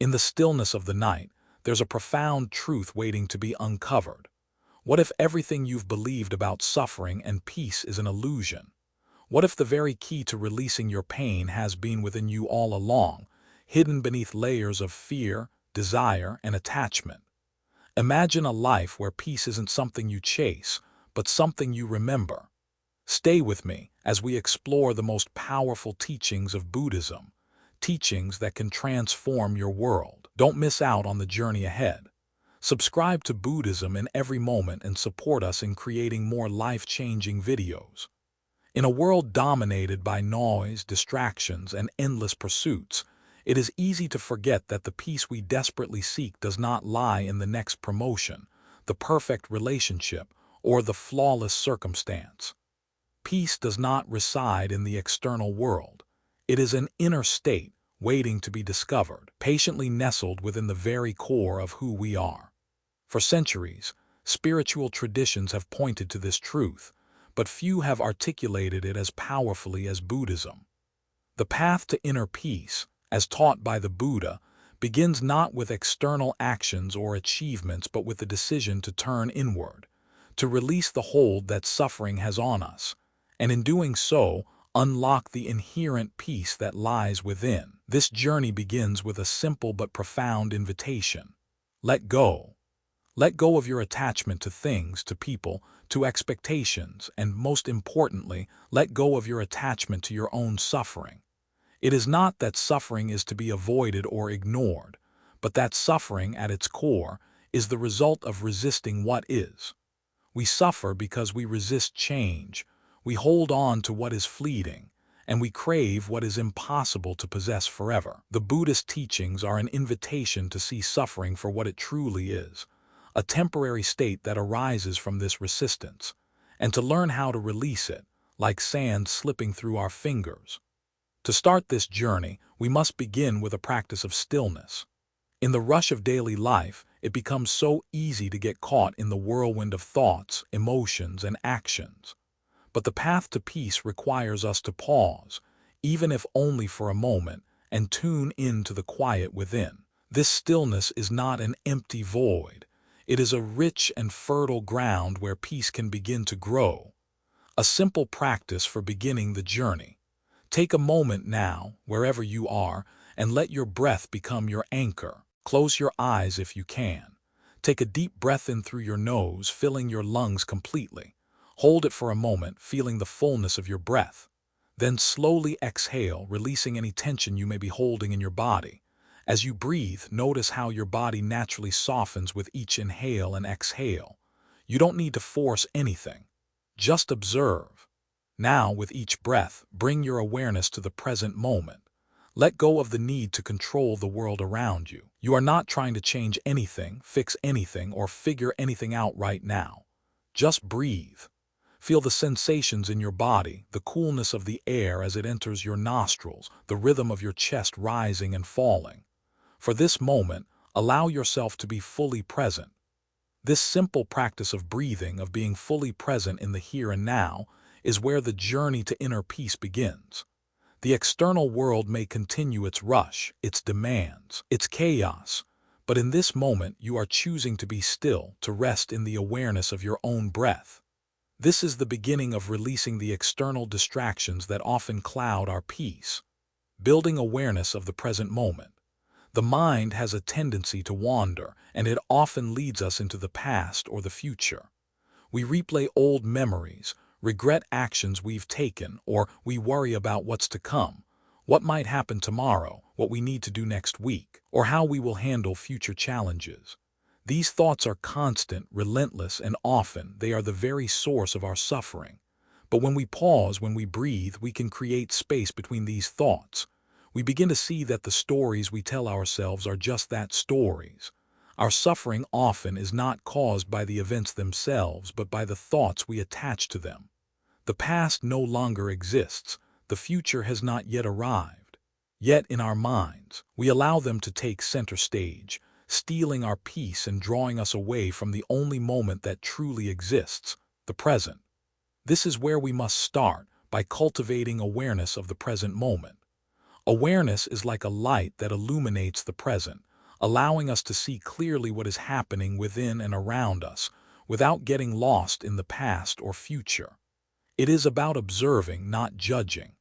In the stillness of the night, there's a profound truth waiting to be uncovered. What if everything you've believed about suffering and peace is an illusion? What if the very key to releasing your pain has been within you all along, hidden beneath layers of fear, desire, and attachment? Imagine a life where peace isn't something you chase, but something you remember. Stay with me as we explore the most powerful teachings of Buddhism, teachings that can transform your world. Don't miss out on the journey ahead. Subscribe to Buddhism in every moment and support us in creating more life-changing videos. In a world dominated by noise, distractions, and endless pursuits, it is easy to forget that the peace we desperately seek does not lie in the next promotion, the perfect relationship, or the flawless circumstance. Peace does not reside in the external world. It is an inner state waiting to be discovered, patiently nestled within the very core of who we are. For centuries, spiritual traditions have pointed to this truth, but few have articulated it as powerfully as Buddhism. The path to inner peace, as taught by the Buddha, begins not with external actions or achievements but with the decision to turn inward, to release the hold that suffering has on us, and in doing so, unlock the inherent peace that lies within. This journey begins with a simple but profound invitation. Let go. Let go of your attachment to things, to people, to expectations, and most importantly, let go of your attachment to your own suffering. It is not that suffering is to be avoided or ignored, but that suffering at its core is the result of resisting what is. We suffer because we resist change, we hold on to what is fleeting, and we crave what is impossible to possess forever. The Buddhist teachings are an invitation to see suffering for what it truly is, a temporary state that arises from this resistance, and to learn how to release it, like sand slipping through our fingers. To start this journey, we must begin with a practice of stillness. In the rush of daily life, it becomes so easy to get caught in the whirlwind of thoughts, emotions, and actions. But the path to peace requires us to pause, even if only for a moment, and tune in to the quiet within. This stillness is not an empty void. It is a rich and fertile ground where peace can begin to grow. A simple practice for beginning the journey. Take a moment now, wherever you are, and let your breath become your anchor. Close your eyes if you can. Take a deep breath in through your nose, filling your lungs completely. Hold it for a moment, feeling the fullness of your breath. Then slowly exhale, releasing any tension you may be holding in your body. As you breathe, notice how your body naturally softens with each inhale and exhale. You don't need to force anything. Just observe. Now, with each breath, bring your awareness to the present moment. Let go of the need to control the world around you. You are not trying to change anything, fix anything, or figure anything out right now. Just breathe. Feel the sensations in your body, the coolness of the air as it enters your nostrils, the rhythm of your chest rising and falling. For this moment, allow yourself to be fully present. This simple practice of breathing, of being fully present in the here and now, is where the journey to inner peace begins. The external world may continue its rush, its demands, its chaos, but in this moment you are choosing to be still, to rest in the awareness of your own breath. This is the beginning of releasing the external distractions that often cloud our peace. Building awareness of the present moment. The mind has a tendency to wander, and it often leads us into the past or the future. We replay old memories, regret actions we've taken, or we worry about what's to come, what might happen tomorrow, what we need to do next week, or how we will handle future challenges. These thoughts are constant, relentless, and often they are the very source of our suffering. But when we pause, when we breathe, we can create space between these thoughts. We begin to see that the stories we tell ourselves are just that, stories. Our suffering often is not caused by the events themselves, but by the thoughts we attach to them. The past no longer exists. The future has not yet arrived. Yet in our minds, we allow them to take center stage, stealing our peace and drawing us away from the only moment that truly exists, the present. This is where we must start, by cultivating awareness of the present moment. Awareness is like a light that illuminates the present, allowing us to see clearly what is happening within and around us, without getting lost in the past or future. It is about observing, not judging.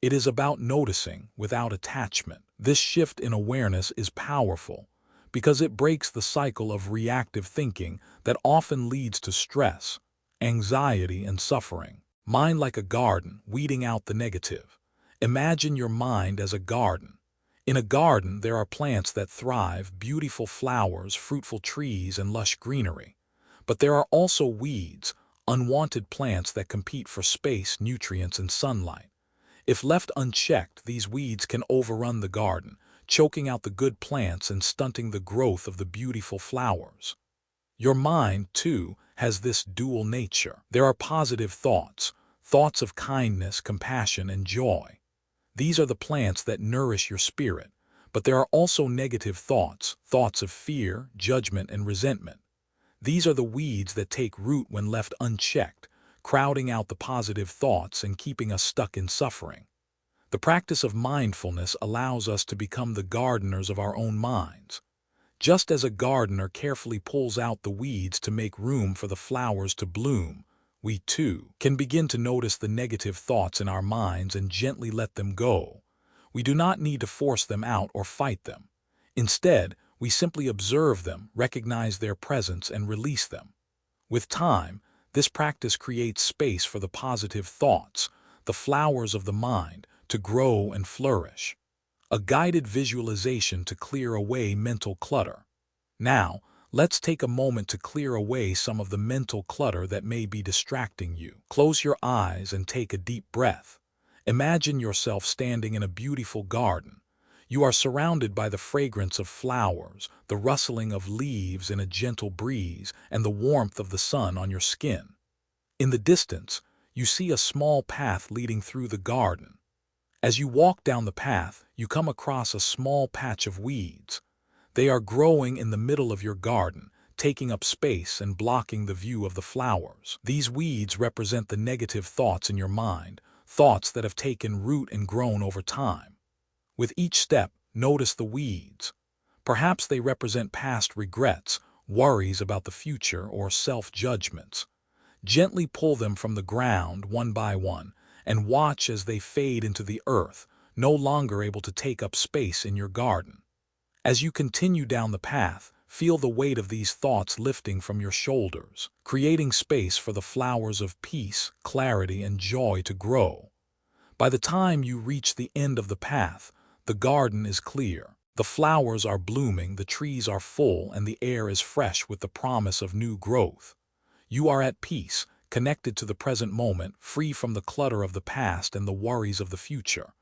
It is about noticing without attachment. This shift in awareness is powerful because it breaks the cycle of reactive thinking that often leads to stress, anxiety, and suffering. Mind like a garden, weeding out the negative. Imagine your mind as a garden. In a garden, there are plants that thrive, beautiful flowers, fruitful trees, and lush greenery. But there are also weeds, unwanted plants that compete for space, nutrients, and sunlight. If left unchecked, these weeds can overrun the garden, choking out the good plants and stunting the growth of the beautiful flowers. Your mind, too, has this dual nature. There are positive thoughts, thoughts of kindness, compassion, and joy. These are the plants that nourish your spirit. But there are also negative thoughts, thoughts of fear, judgment, and resentment. These are the weeds that take root when left unchecked, crowding out the positive thoughts and keeping us stuck in suffering. The practice of mindfulness allows us to become the gardeners of our own minds. Just as a gardener carefully pulls out the weeds to make room for the flowers to bloom, we too can begin to notice the negative thoughts in our minds and gently let them go. We do not need to force them out or fight them. Instead, we simply observe them, recognize their presence, and release them. With time, this practice creates space for the positive thoughts, the flowers of the mind, to grow and flourish. A guided visualization to clear away mental clutter. Now, let's take a moment to clear away some of the mental clutter that may be distracting you. Close your eyes and take a deep breath. Imagine yourself standing in a beautiful garden. You are surrounded by the fragrance of flowers, the rustling of leaves in a gentle breeze, and the warmth of the sun on your skin. In the distance, you see a small path leading through the garden. As you walk down the path, you come across a small patch of weeds. They are growing in the middle of your garden, taking up space and blocking the view of the flowers. These weeds represent the negative thoughts in your mind, thoughts that have taken root and grown over time. With each step, notice the weeds. Perhaps they represent past regrets, worries about the future, or self-judgments. Gently pull them from the ground one by one, and watch as they fade into the earth, no longer able to take up space in your garden. As you continue down the path, feel the weight of these thoughts lifting from your shoulders, creating space for the flowers of peace, clarity, and joy to grow. By the time you reach the end of the path, the garden is clear. The flowers are blooming, the trees are full, and the air is fresh with the promise of new growth. You are at peace, connected to the present moment, free from the clutter of the past and the worries of the future.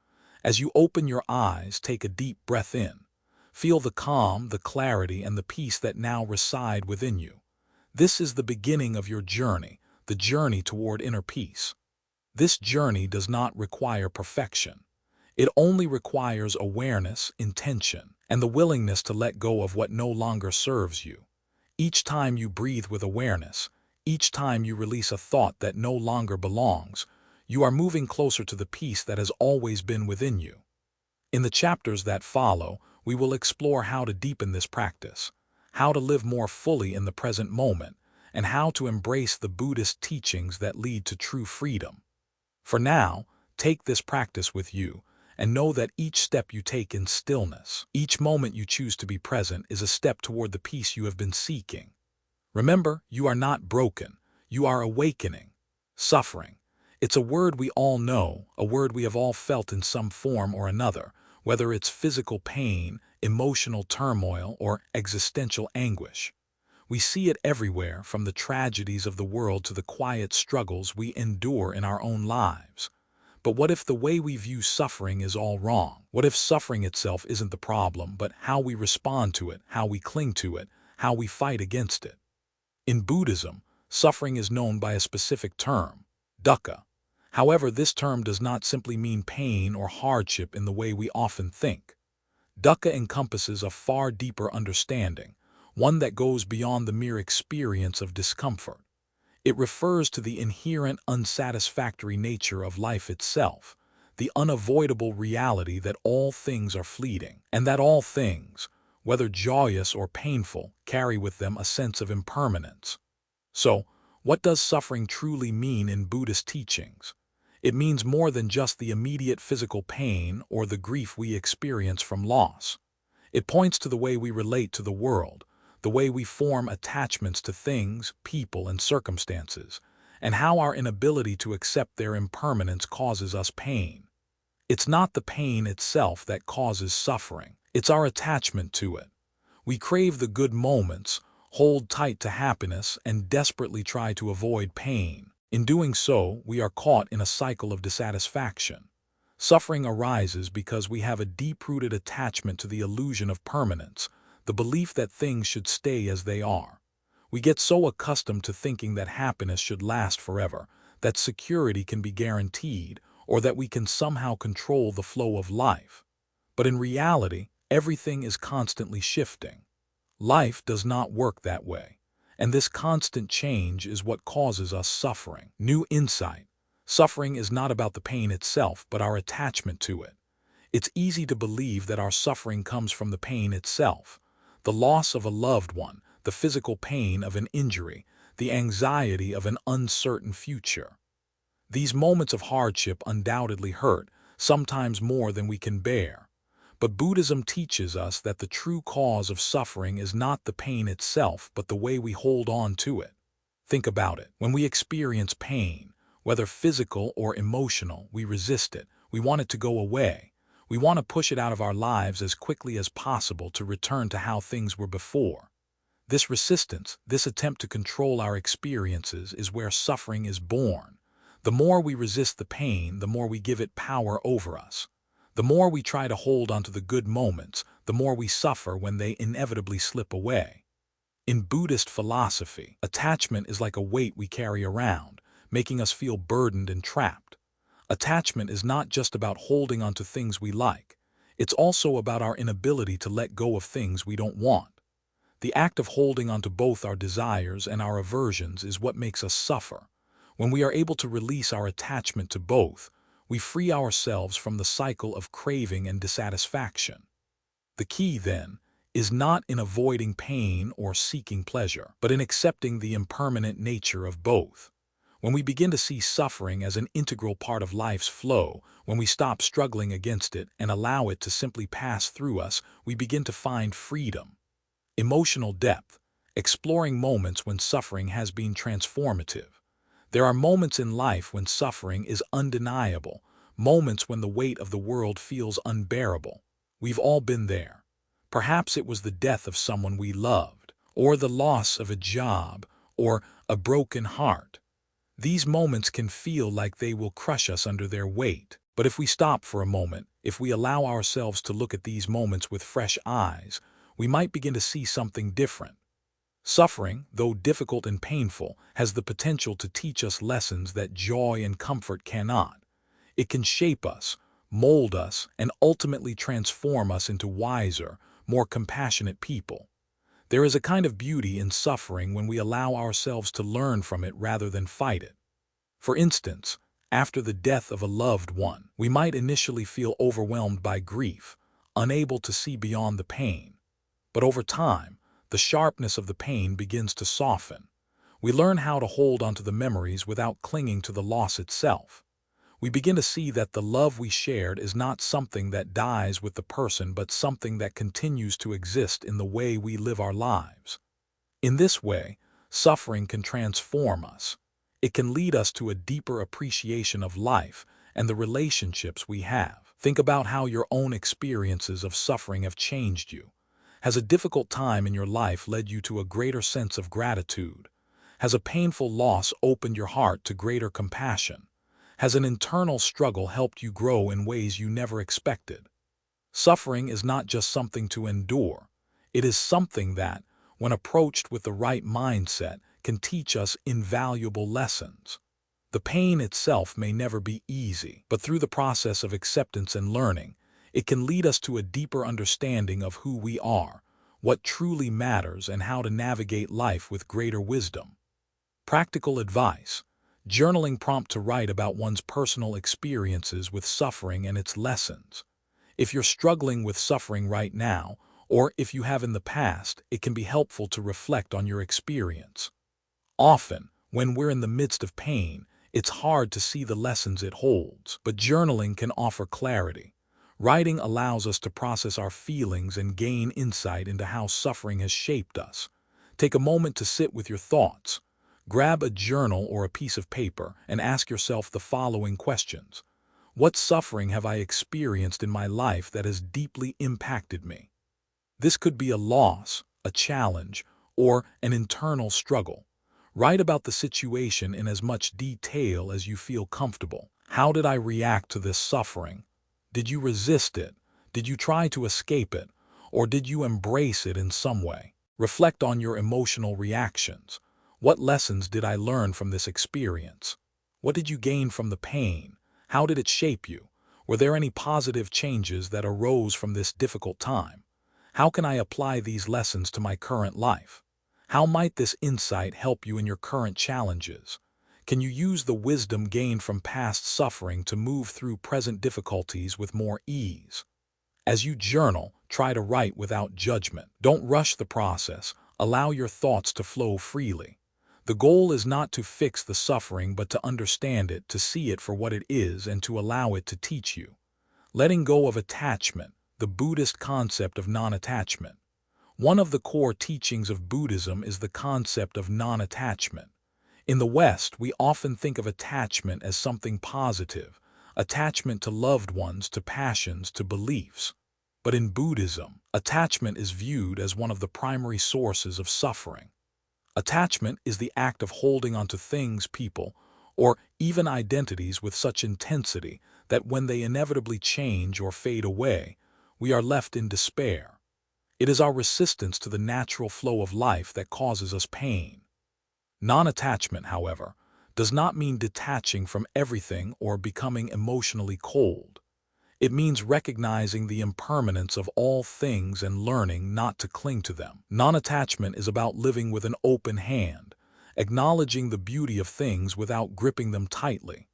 As you open your eyes, take a deep breath in. Feel the calm, the clarity, and the peace that now reside within you. This is the beginning of your journey, the journey toward inner peace. This journey does not require perfection. It only requires awareness, intention, and the willingness to let go of what no longer serves you. Each time you breathe with awareness, each time you release a thought that no longer belongs, you are moving closer to the peace that has always been within you. In the chapters that follow, we will explore how to deepen this practice, how to live more fully in the present moment, and how to embrace the Buddhist teachings that lead to true freedom. For now, take this practice with you, and know that each step you take in stillness, each moment you choose to be present, is a step toward the peace you have been seeking. Remember, you are not broken, you are awakening. Suffering. It's a word we all know, a word we have all felt in some form or another, whether it's physical pain, emotional turmoil, or existential anguish. We see it everywhere, from the tragedies of the world to the quiet struggles we endure in our own lives. But what if the way we view suffering is all wrong? What if suffering itself isn't the problem, but how we respond to it, how we cling to it, how we fight against it? In Buddhism, suffering is known by a specific term, dukkha. However, this term does not simply mean pain or hardship in the way we often think. Dukkha encompasses a far deeper understanding, one that goes beyond the mere experience of discomfort. It refers to the inherent unsatisfactory nature of life itself, the unavoidable reality that all things are fleeting, and that all things, whether joyous or painful, carry with them a sense of impermanence. So, what does suffering truly mean in Buddhist teachings? It means more than just the immediate physical pain or the grief we experience from loss. It points to the way we relate to the world, the way we form attachments to things, people, and circumstances, and how our inability to accept their impermanence causes us pain. It's not the pain itself that causes suffering, it's our attachment to it. We crave the good moments, hold tight to happiness, and desperately try to avoid pain. In doing so, we are caught in a cycle of dissatisfaction. Suffering arises because we have a deep-rooted attachment to the illusion of permanence, the belief that things should stay as they are. We get so accustomed to thinking that happiness should last forever, that security can be guaranteed, or that we can somehow control the flow of life. But in reality, everything is constantly shifting. Life does not work that way, and this constant change is what causes us suffering. New insight. Suffering is not about the pain itself, but our attachment to it. It's easy to believe that our suffering comes from the pain itself, the loss of a loved one, the physical pain of an injury, the anxiety of an uncertain future. These moments of hardship undoubtedly hurt, sometimes more than we can bear. But Buddhism teaches us that the true cause of suffering is not the pain itself, but the way we hold on to it. Think about it. When we experience pain, whether physical or emotional, we resist it. We want it to go away. We want to push it out of our lives as quickly as possible to return to how things were before. This resistance, this attempt to control our experiences, is where suffering is born. The more we resist the pain, the more we give it power over us. The more we try to hold onto the good moments, the more we suffer when they inevitably slip away. In Buddhist philosophy, attachment is like a weight we carry around, making us feel burdened and trapped. Attachment is not just about holding onto things we like. It's also about our inability to let go of things we don't want. The act of holding onto both our desires and our aversions is what makes us suffer. When we are able to release our attachment to both, we free ourselves from the cycle of craving and dissatisfaction. The key, then, is not in avoiding pain or seeking pleasure, but in accepting the impermanent nature of both. When we begin to see suffering as an integral part of life's flow, when we stop struggling against it and allow it to simply pass through us, we begin to find freedom. Emotional depth. Exploring moments when suffering has been transformative. There are moments in life when suffering is undeniable, moments when the weight of the world feels unbearable. We've all been there. Perhaps it was the death of someone we loved, or the loss of a job, or a broken heart. These moments can feel like they will crush us under their weight. But if we stop for a moment, if we allow ourselves to look at these moments with fresh eyes, we might begin to see something different. Suffering, though difficult and painful, has the potential to teach us lessons that joy and comfort cannot. It can shape us, mold us, and ultimately transform us into wiser, more compassionate people. There is a kind of beauty in suffering when we allow ourselves to learn from it rather than fight it. For instance, after the death of a loved one, we might initially feel overwhelmed by grief, unable to see beyond the pain. But over time, the sharpness of the pain begins to soften. We learn how to hold onto the memories without clinging to the loss itself. We begin to see that the love we shared is not something that dies with the person, but something that continues to exist in the way we live our lives. In this way, suffering can transform us. It can lead us to a deeper appreciation of life and the relationships we have. Think about how your own experiences of suffering have changed you. Has a difficult time in your life led you to a greater sense of gratitude? Has a painful loss opened your heart to greater compassion? Has an internal struggle helped you grow in ways you never expected? Suffering is not just something to endure. It is something that, when approached with the right mindset, can teach us invaluable lessons. The pain itself may never be easy, but through the process of acceptance and learning, it can lead us to a deeper understanding of who we are, what truly matters, and how to navigate life with greater wisdom. Practical advice. Journaling prompt to write about one's personal experiences with suffering and its lessons. If you're struggling with suffering right now, Or if you have in the past, it can be helpful to reflect on your experience. Often, when we're in the midst of pain, it's hard to see the lessons it holds, but journaling can offer clarity. Writing allows us to process our feelings and gain insight into how suffering has shaped us. Take a moment to sit with your thoughts. Grab a journal or a piece of paper and ask yourself the following questions. What suffering have I experienced in my life that has deeply impacted me? This could be a loss, a challenge, or an internal struggle. Write about the situation in as much detail as you feel comfortable. How did I react to this suffering? Did you resist it? Did you try to escape it? Or did you embrace it in some way? Reflect on your emotional reactions. What lessons did I learn from this experience? What did you gain from the pain? How did it shape you? Were there any positive changes that arose from this difficult time? How can I apply these lessons to my current life? How might this insight help you in your current challenges? Can you use the wisdom gained from past suffering to move through present difficulties with more ease? As you journal, try to write without judgment. Don't rush the process. Allow your thoughts to flow freely. The goal is not to fix the suffering but to understand it, to see it for what it is, and to allow it to teach you. Letting go of attachment, the Buddhist concept of non-attachment. One of the core teachings of Buddhism is the concept of non-attachment. In the West, we often think of attachment as something positive, attachment to loved ones, to passions, to beliefs. But in Buddhism, attachment is viewed as one of the primary sources of suffering. Attachment is the act of holding onto things, people, or even identities with such intensity that when they inevitably change or fade away, we are left in despair. It is our resistance to the natural flow of life that causes us pain. Non-attachment, however, does not mean detaching from everything or becoming emotionally cold. It means recognizing the impermanence of all things and learning not to cling to them. Non-attachment is about living with an open hand, acknowledging the beauty of things without gripping them tightly.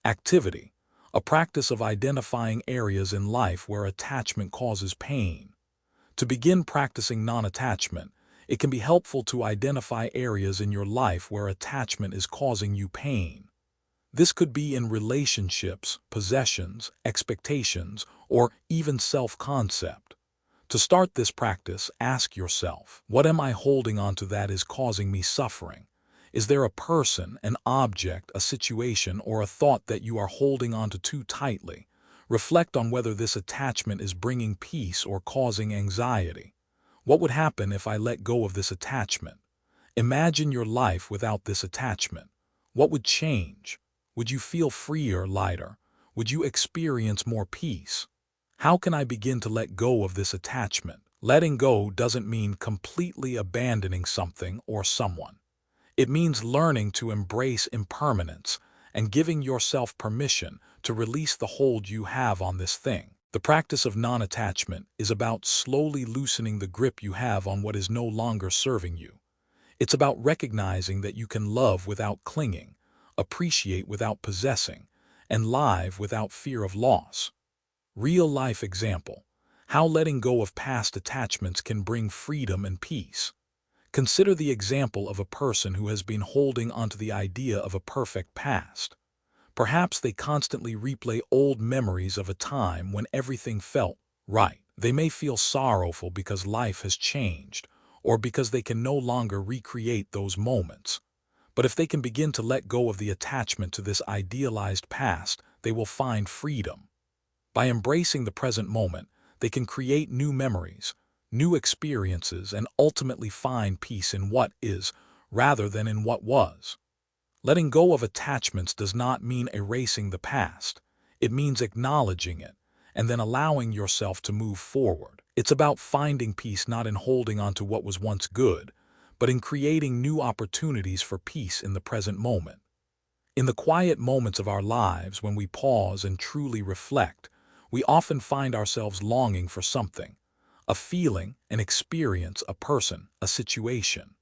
Activity, a practice of identifying areas in life where attachment causes pain. To begin practicing non-attachment, it can be helpful to identify areas in your life where attachment is causing you pain. This could be in relationships, possessions, expectations, or even self-concept. To start this practice, ask yourself, what am I holding on to that is causing me suffering? Is there a person, an object, a situation, or a thought that you are holding on to too tightly? Reflect on whether this attachment is bringing peace or causing anxiety. What would happen if I let go of this attachment? Imagine your life without this attachment. What would change? Would you feel freer, lighter? Would you experience more peace? How can I begin to let go of this attachment? Letting go doesn't mean completely abandoning something or someone. It means learning to embrace impermanence and giving yourself permission to release the hold you have on this thing. The practice of non-attachment is about slowly loosening the grip you have on what is no longer serving you. It's about recognizing that you can love without clinging, appreciate without possessing, and live without fear of loss. Real-life example: how letting go of past attachments can bring freedom and peace. Consider the example of a person who has been holding onto the idea of a perfect past. Perhaps they constantly replay old memories of a time when everything felt right. They may feel sorrowful because life has changed, or because they can no longer recreate those moments. But if they can begin to let go of the attachment to this idealized past, they will find freedom. By embracing the present moment, they can create new memories, new experiences, and ultimately find peace in what is, rather than in what was. Letting go of attachments does not mean erasing the past. It means acknowledging it, and then allowing yourself to move forward. It's about finding peace not in holding on to what was once good, but in creating new opportunities for peace in the present moment. In the quiet moments of our lives, when we pause and truly reflect, we often find ourselves longing for something, a feeling, an experience, a person, a situation.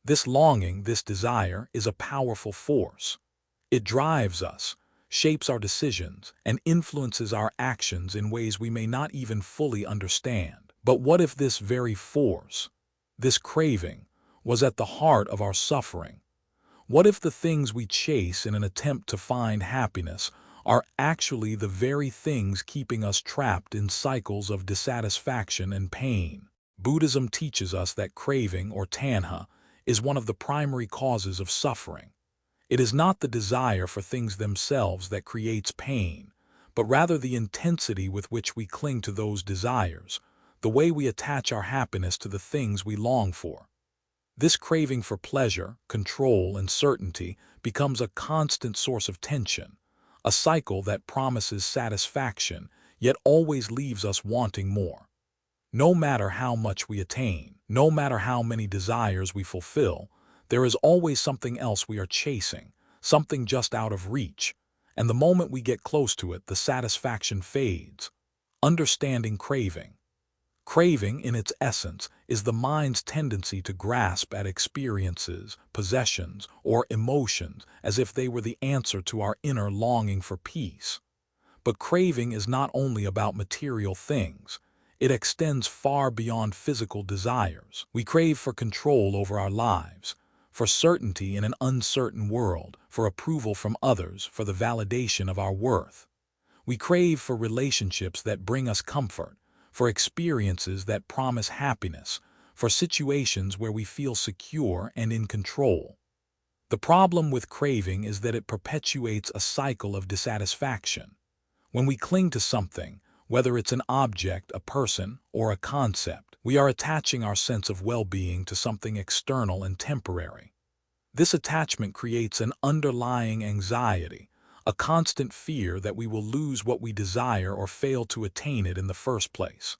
This longing, this desire, is a powerful force. It drives us, shapes our decisions, and influences our actions in ways we may not even fully understand. But what if this very force, this craving, was at the heart of our suffering? What if the things we chase in an attempt to find happiness are actually the very things keeping us trapped in cycles of dissatisfaction and pain? Buddhism teaches us that craving, or tanha, is one of the primary causes of suffering. It is not the desire for things themselves that creates pain, but rather the intensity with which we cling to those desires, the way we attach our happiness to the things we long for. This craving for pleasure, control, and certainty becomes a constant source of tension, a cycle that promises satisfaction, yet always leaves us wanting more. No matter how much we attain, no matter how many desires we fulfill, there is always something else we are chasing, something just out of reach, and the moment we get close to it, the satisfaction fades. Understanding craving. Craving, in its essence, is the mind's tendency to grasp at experiences, possessions, or emotions as if they were the answer to our inner longing for peace. But craving is not only about material things. It extends far beyond physical desires. We crave for control over our lives, for certainty in an uncertain world, for approval from others, for the validation of our worth. We crave for relationships that bring us comfort, for experiences that promise happiness, for situations where we feel secure and in control. The problem with craving is that it perpetuates a cycle of dissatisfaction. When we cling to something, whether it's an object, a person, or a concept, we are attaching our sense of well-being to something external and temporary. This attachment creates an underlying anxiety, a constant fear that we will lose what we desire or fail to attain it in the first place.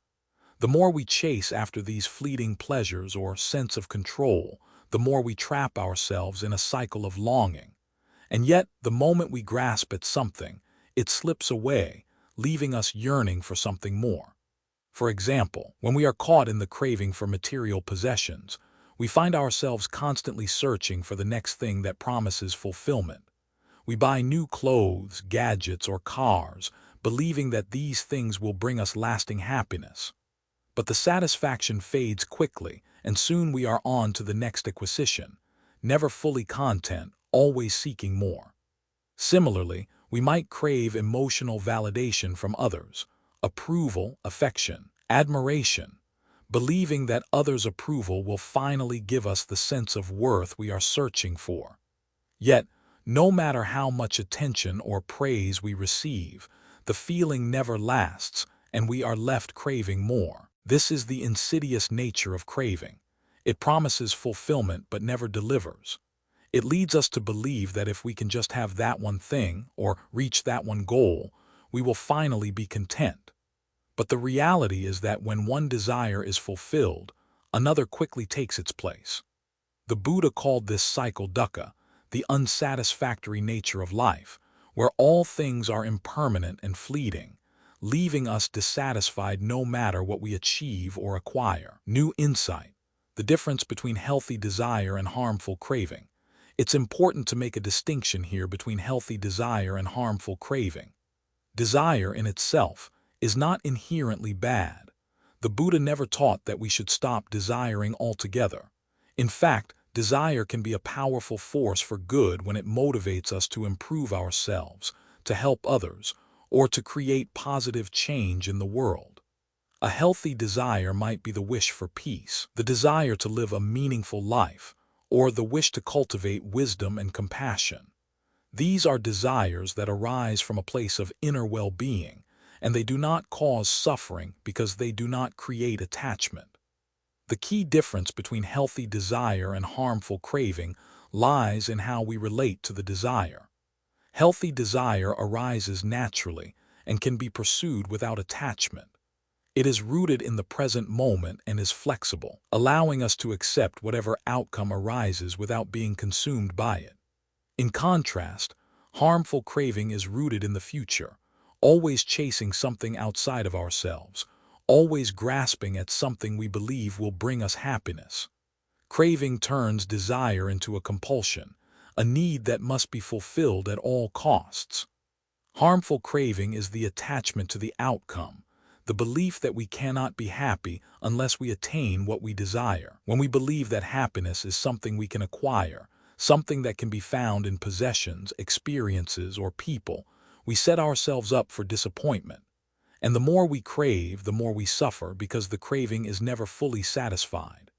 The more we chase after these fleeting pleasures or sense of control, the more we trap ourselves in a cycle of longing. And yet, the moment we grasp at something, it slips away, leaving us yearning for something more. For example, when we are caught in the craving for material possessions, we find ourselves constantly searching for the next thing that promises fulfillment. We buy new clothes, gadgets, or cars, believing that these things will bring us lasting happiness. But the satisfaction fades quickly, and soon we are on to the next acquisition, never fully content, always seeking more. Similarly, we might crave emotional validation from others, approval, affection, admiration, believing that others' approval will finally give us the sense of worth we are searching for. Yet, no matter how much attention or praise we receive, the feeling never lasts, and we are left craving more. This is the insidious nature of craving. It promises fulfillment but never delivers. It leads us to believe that if we can just have that one thing or reach that one goal, we will finally be content. But the reality is that when one desire is fulfilled, another quickly takes its place. The Buddha called this cycle dukkha, the unsatisfactory nature of life, where all things are impermanent and fleeting, leaving us dissatisfied no matter what we achieve or acquire. New insight: the difference between healthy desire and harmful craving. It's important to make a distinction here between healthy desire and harmful craving. Desire in itself is not inherently bad. The Buddha never taught that we should stop desiring altogether. In fact, desire can be a powerful force for good when it motivates us to improve ourselves, to help others, or to create positive change in the world. A healthy desire might be the wish for peace, the desire to live a meaningful life, or the wish to cultivate wisdom and compassion. These are desires that arise from a place of inner well-being, and they do not cause suffering because they do not create attachment. The key difference between healthy desire and harmful craving lies in how we relate to the desire. Healthy desire arises naturally and can be pursued without attachment. It is rooted in the present moment and is flexible, allowing us to accept whatever outcome arises without being consumed by it. In contrast, harmful craving is rooted in the future, always chasing something outside of ourselves, always grasping at something we believe will bring us happiness. Craving turns desire into a compulsion, a need that must be fulfilled at all costs. Harmful craving is the attachment to the outcome, the belief that we cannot be happy unless we attain what we desire. When we believe that happiness is something we can acquire, something that can be found in possessions, experiences, or people, we set ourselves up for disappointment. And the more we crave, the more we suffer because the craving is never fully satisfied.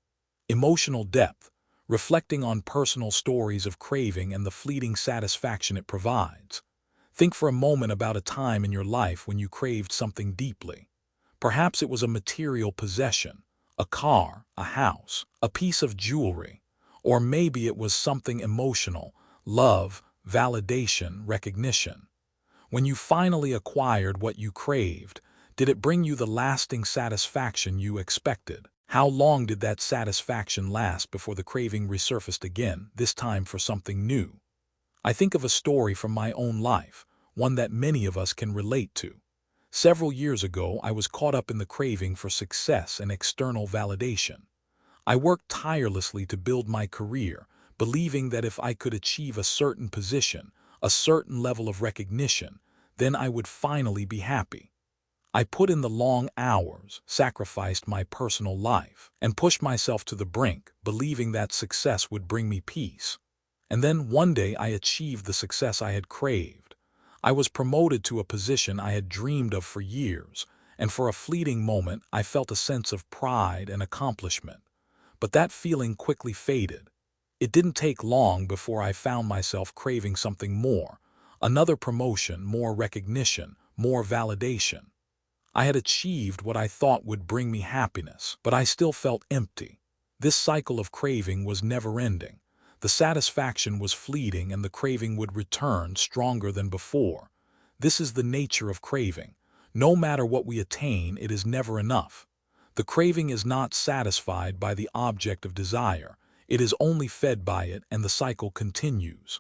Emotional depth, reflecting on personal stories of craving and the fleeting satisfaction it provides. Think for a moment about a time in your life when you craved something deeply. Perhaps it was a material possession, a car, a house, a piece of jewelry, or maybe it was something emotional, love, validation, recognition. When you finally acquired what you craved, did it bring you the lasting satisfaction you expected? How long did that satisfaction last before the craving resurfaced again, this time for something new? I think of a story from my own life, one that many of us can relate to. Several years ago, I was caught up in the craving for success and external validation. I worked tirelessly to build my career, believing that if I could achieve a certain position, a certain level of recognition, then I would finally be happy. I put in the long hours, sacrificed my personal life, and pushed myself to the brink, believing that success would bring me peace. And then one day I achieved the success I had craved. I was promoted to a position I had dreamed of for years, and for a fleeting moment I felt a sense of pride and accomplishment. But that feeling quickly faded. It didn't take long before I found myself craving something more, another promotion, more recognition, more validation. I had achieved what I thought would bring me happiness, but I still felt empty. This cycle of craving was never-ending. The satisfaction was fleeting and the craving would return stronger than before. This is the nature of craving. No matter what we attain, it is never enough. The craving is not satisfied by the object of desire. It is only fed by it, and the cycle continues.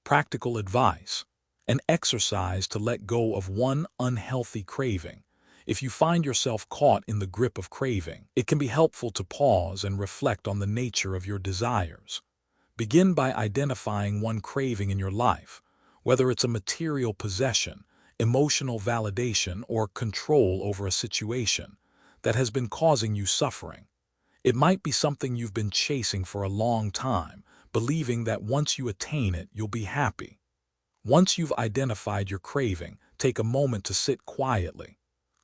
Practical advice: an exercise to let go of one unhealthy craving. If you find yourself caught in the grip of craving, it can be helpful to pause and reflect on the nature of your desires. Begin by identifying one craving in your life, whether it's a material possession, emotional validation, or control over a situation that has been causing you suffering. It might be something you've been chasing for a long time, believing that once you attain it, you'll be happy. Once you've identified your craving, take a moment to sit quietly.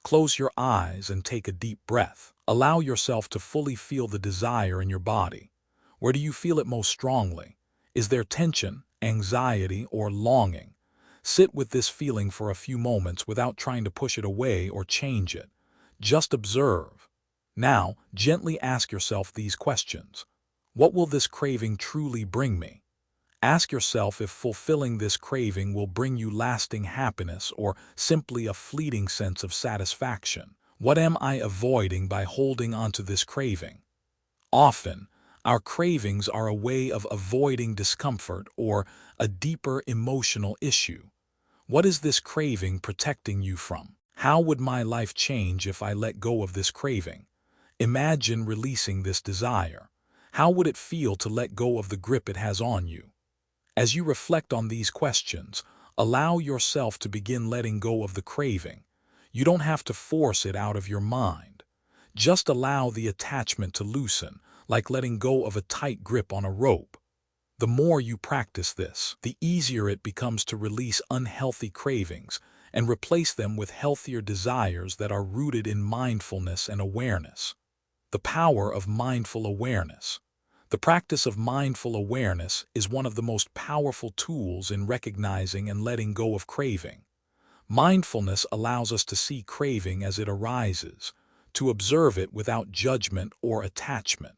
Close your eyes and take a deep breath. Allow yourself to fully feel the desire in your body. Where do you feel it most strongly? Is there tension, anxiety, or longing? Sit with this feeling for a few moments without trying to push it away or change it. Just observe. Now, gently ask yourself these questions. What will this craving truly bring me? Ask yourself if fulfilling this craving will bring you lasting happiness or simply a fleeting sense of satisfaction. What am I avoiding by holding onto this craving? Often, our cravings are a way of avoiding discomfort or a deeper emotional issue. What is this craving protecting you from? How would my life change if I let go of this craving? Imagine releasing this desire. How would it feel to let go of the grip it has on you? As you reflect on these questions, allow yourself to begin letting go of the craving. You don't have to force it out of your mind. Just allow the attachment to loosen, like letting go of a tight grip on a rope. The more you practice this, the easier it becomes to release unhealthy cravings and replace them with healthier desires that are rooted in mindfulness and awareness. The power of mindful awareness. The practice of mindful awareness is one of the most powerful tools in recognizing and letting go of craving. Mindfulness allows us to see craving as it arises, to observe it without judgment or attachment.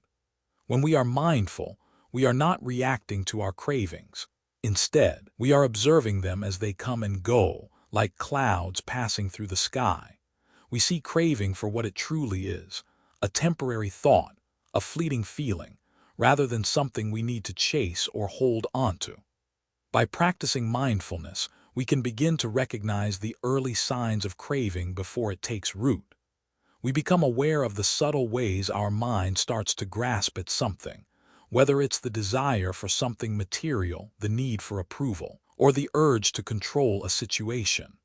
When we are mindful, we are not reacting to our cravings. Instead, we are observing them as they come and go, like clouds passing through the sky. We see craving for what it truly is, a temporary thought, a fleeting feeling, rather than something we need to chase or hold onto. By practicing mindfulness, we can begin to recognize the early signs of craving before it takes root. We become aware of the subtle ways our mind starts to grasp at something, whether it's the desire for something material, the need for approval, or the urge to control a situation.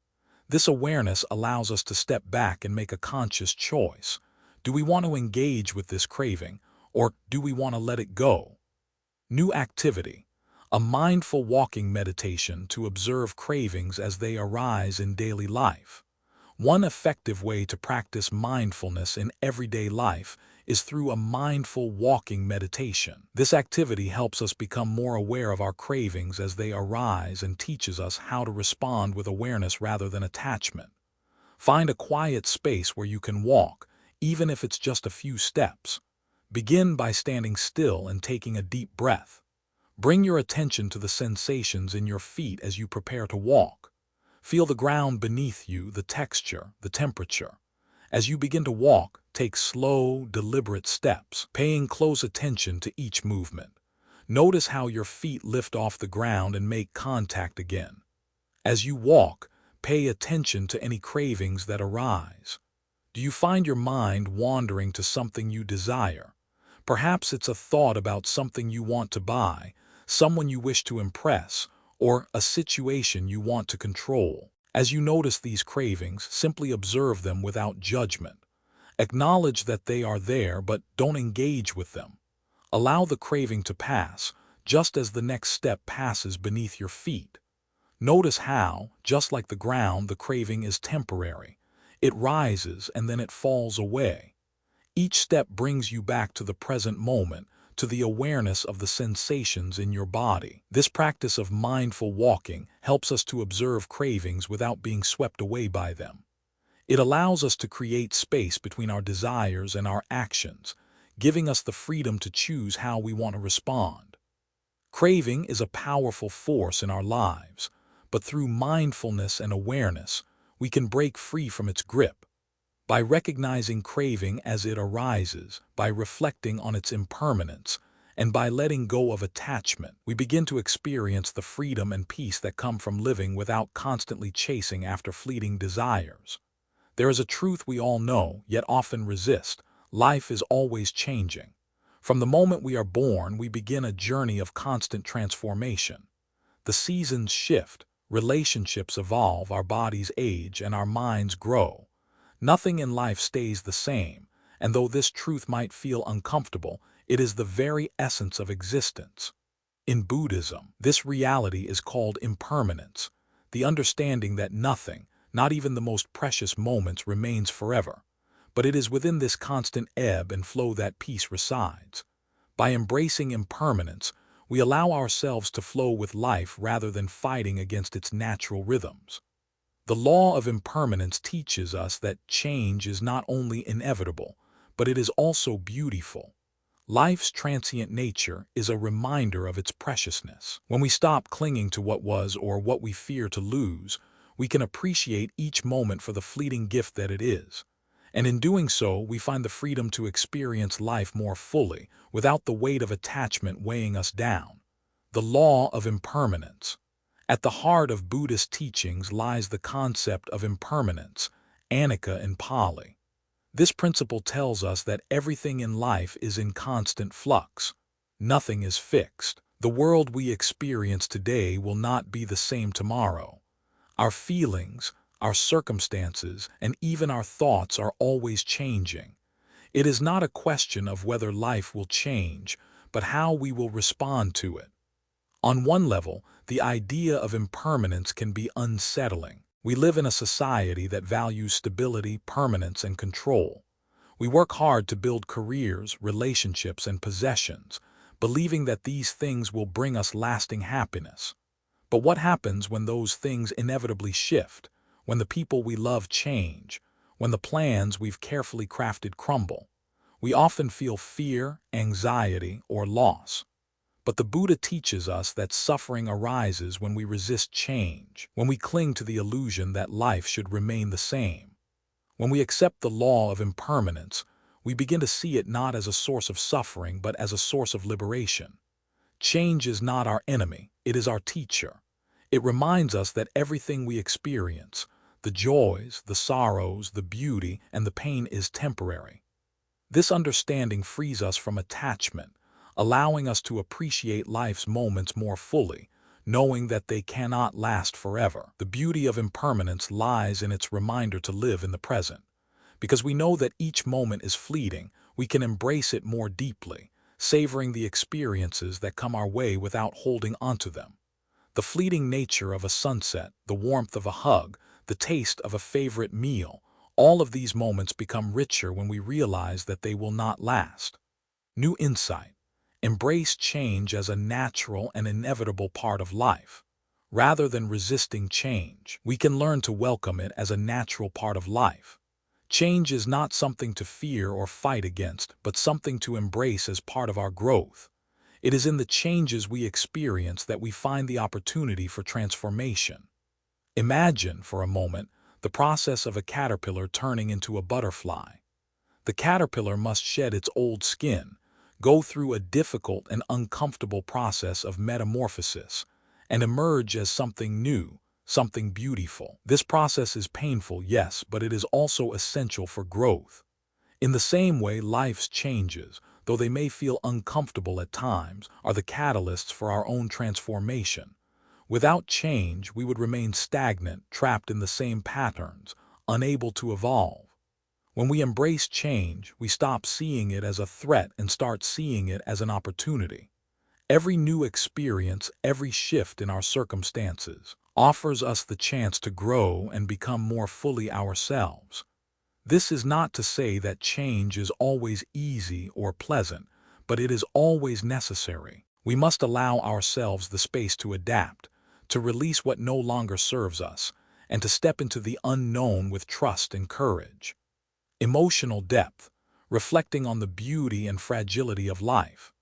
This awareness allows us to step back and make a conscious choice. Do we want to engage with this craving, or do we want to let it go? New activity. A mindful walking meditation to observe cravings as they arise in daily life. One effective way to practice mindfulness in everyday life is through a mindful walking meditation. This activity helps us become more aware of our cravings as they arise and teaches us how to respond with awareness rather than attachment. Find a quiet space where you can walk, even if it's just a few steps. Begin by standing still and taking a deep breath. Bring your attention to the sensations in your feet as you prepare to walk. Feel the ground beneath you, the texture, the temperature. As you begin to walk, take slow, deliberate steps, paying close attention to each movement. Notice how your feet lift off the ground and make contact again. As you walk, pay attention to any cravings that arise. Do you find your mind wandering to something you desire? Perhaps it's a thought about something you want to buy, someone you wish to impress, or a situation you want to control. As you notice these cravings, simply observe them without judgment. Acknowledge that they are there, but don't engage with them. Allow the craving to pass, just as the next step passes beneath your feet. Notice how, just like the ground, the craving is temporary. It rises and then it falls away. Each step brings you back to the present moment, to the awareness of the sensations in your body. This practice of mindful walking helps us to observe cravings without being swept away by them. It allows us to create space between our desires and our actions, giving us the freedom to choose how we want to respond. Craving is a powerful force in our lives, but through mindfulness and awareness, we can break free from its grip. By recognizing craving as it arises, by reflecting on its impermanence, and by letting go of attachment, we begin to experience the freedom and peace that come from living without constantly chasing after fleeting desires. There is a truth we all know, yet often resist. Life is always changing. From the moment we are born, we begin a journey of constant transformation. The seasons shift, relationships evolve, our bodies age, and our minds grow. Nothing in life stays the same, and though this truth might feel uncomfortable, it is the very essence of existence. In Buddhism, this reality is called impermanence, the understanding that nothing, not even the most precious moments, remains forever. But it is within this constant ebb and flow that peace resides. By embracing impermanence, we allow ourselves to flow with life rather than fighting against its natural rhythms. The law of impermanence teaches us that change is not only inevitable, but it is also beautiful. Life's transient nature is a reminder of its preciousness. When we stop clinging to what was or what we fear to lose, we can appreciate each moment for the fleeting gift that it is. And in doing so, we find the freedom to experience life more fully, without the weight of attachment weighing us down. The law of impermanence. At the heart of Buddhist teachings lies the concept of impermanence, anicca in Pali. This principle tells us that everything in life is in constant flux. Nothing is fixed. The world we experience today will not be the same tomorrow. Our feelings, our circumstances, and even our thoughts are always changing. It is not a question of whether life will change, but how we will respond to it. On one level, the idea of impermanence can be unsettling. We live in a society that values stability, permanence, and control. We work hard to build careers, relationships, and possessions, believing that these things will bring us lasting happiness. But what happens when those things inevitably shift, when the people we love change, when the plans we've carefully crafted crumble? We often feel fear, anxiety, or loss. But the Buddha teaches us that suffering arises when we resist change, when we cling to the illusion that life should remain the same. When we accept the law of impermanence, we begin to see it not as a source of suffering, but as a source of liberation. Change is not our enemy, it is our teacher. It reminds us that everything we experience, the joys, the sorrows, the beauty, and the pain, is temporary. This understanding frees us from attachment, allowing us to appreciate life's moments more fully, knowing that they cannot last forever. The beauty of impermanence lies in its reminder to live in the present. Because we know that each moment is fleeting, we can embrace it more deeply, savoring the experiences that come our way without holding onto them. The fleeting nature of a sunset, the warmth of a hug, the taste of a favorite meal, all of these moments become richer when we realize that they will not last. New insight. Embrace change as a natural and inevitable part of life. Rather than resisting change, we can learn to welcome it as a natural part of life. Change is not something to fear or fight against, but something to embrace as part of our growth. It is in the changes we experience that we find the opportunity for transformation. Imagine, for a moment, the process of a caterpillar turning into a butterfly. The caterpillar must shed its old skin, go through a difficult and uncomfortable process of metamorphosis, and emerge as something new, something beautiful. This process is painful, yes, but it is also essential for growth. In the same way, life's changes, though they may feel uncomfortable at times, are the catalysts for our own transformation. Without change, we would remain stagnant, trapped in the same patterns, unable to evolve. When we embrace change, we stop seeing it as a threat and start seeing it as an opportunity. Every new experience, every shift in our circumstances, offers us the chance to grow and become more fully ourselves. This is not to say that change is always easy or pleasant, but it is always necessary. We must allow ourselves the space to adapt, to release what no longer serves us, and to step into the unknown with trust and courage. Emotional depth, reflecting on the beauty and fragility of life.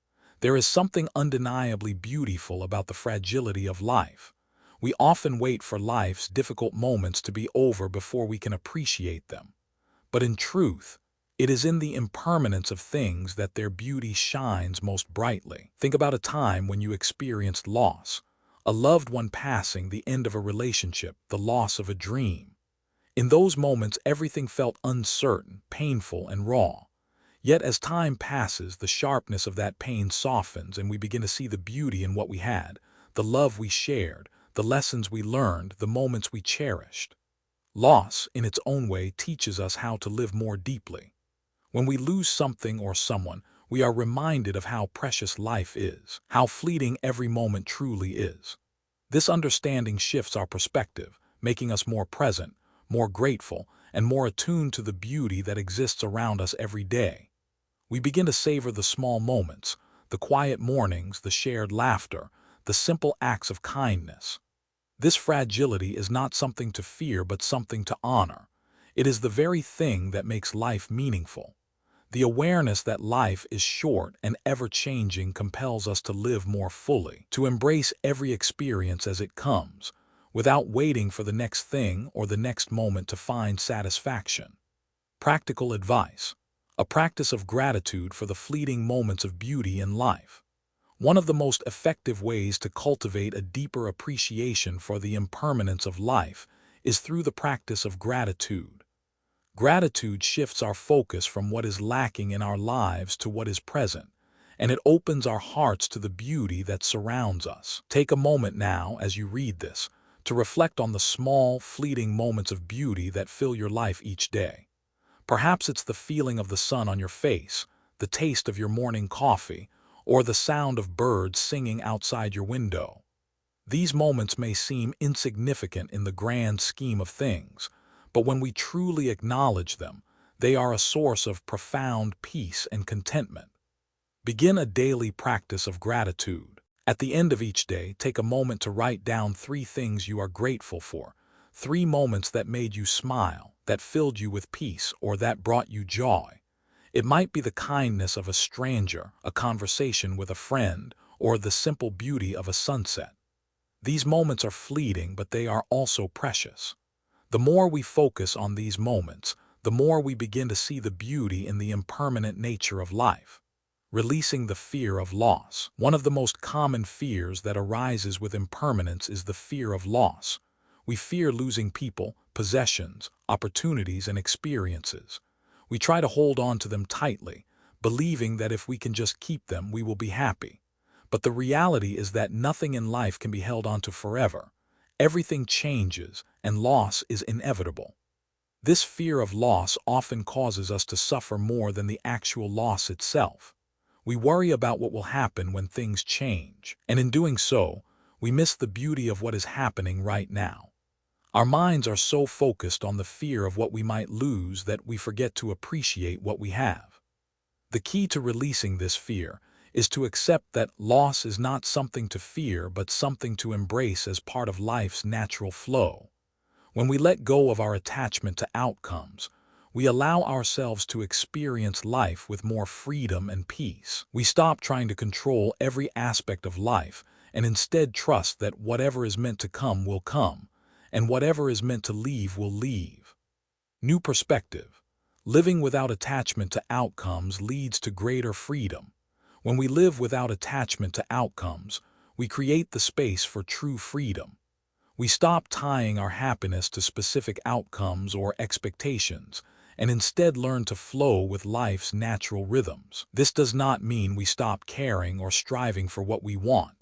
There is something undeniably beautiful about the fragility of life. We often wait for life's difficult moments to be over before we can appreciate them. But in truth, it is in the impermanence of things that their beauty shines most brightly. Think about a time when you experienced loss, a loved one passing, the end of a relationship, the loss of a dream. In those moments, everything felt uncertain, painful, and raw. Yet as time passes, the sharpness of that pain softens and we begin to see the beauty in what we had, the love we shared, the lessons we learned, the moments we cherished. Loss, in its own way, teaches us how to live more deeply. When we lose something or someone, we are reminded of how precious life is, how fleeting every moment truly is. This understanding shifts our perspective, making us more present, more grateful, and more attuned to the beauty that exists around us every day. We begin to savor the small moments, the quiet mornings, the shared laughter, the simple acts of kindness. This fragility is not something to fear but something to honor. It is the very thing that makes life meaningful. The awareness that life is short and ever-changing compels us to live more fully, to embrace every experience as it comes, without waiting for the next thing or the next moment to find satisfaction. Practical advice. A practice of gratitude for the fleeting moments of beauty in life. One of the most effective ways to cultivate a deeper appreciation for the impermanence of life is through the practice of gratitude. Gratitude shifts our focus from what is lacking in our lives to what is present, and it opens our hearts to the beauty that surrounds us. Take a moment now, as you read this, to reflect on the small, fleeting moments of beauty that fill your life each day. Perhaps it's the feeling of the sun on your face, the taste of your morning coffee, or the sound of birds singing outside your window. These moments may seem insignificant in the grand scheme of things, but when we truly acknowledge them, they are a source of profound peace and contentment. Begin a daily practice of gratitude. At the end of each day, take a moment to write down 3 things you are grateful for, 3 moments that made you smile, that filled you with peace, or that brought you joy. It might be the kindness of a stranger, a conversation with a friend, or the simple beauty of a sunset. These moments are fleeting, but they are also precious. The more we focus on these moments, the more we begin to see the beauty in the impermanent nature of life. Releasing the fear of loss. One of the most common fears that arises with impermanence is the fear of loss. We fear losing people, possessions, opportunities, and experiences. We try to hold on to them tightly, believing that if we can just keep them, we will be happy. But the reality is that nothing in life can be held onto forever. Everything changes, and loss is inevitable. This fear of loss often causes us to suffer more than the actual loss itself. We worry about what will happen when things change, and in doing so, we miss the beauty of what is happening right now. Our minds are so focused on the fear of what we might lose that we forget to appreciate what we have. The key to releasing this fear is to accept that loss is not something to fear but something to embrace as part of life's natural flow. When we let go of our attachment to outcomes, we allow ourselves to experience life with more freedom and peace. We stop trying to control every aspect of life and instead trust that whatever is meant to come will come, and whatever is meant to leave will leave. New perspective. Living without attachment to outcomes leads to greater freedom. When we live without attachment to outcomes, we create the space for true freedom. We stop tying our happiness to specific outcomes or expectations, and instead learn to flow with life's natural rhythms. This does not mean we stop caring or striving for what we want.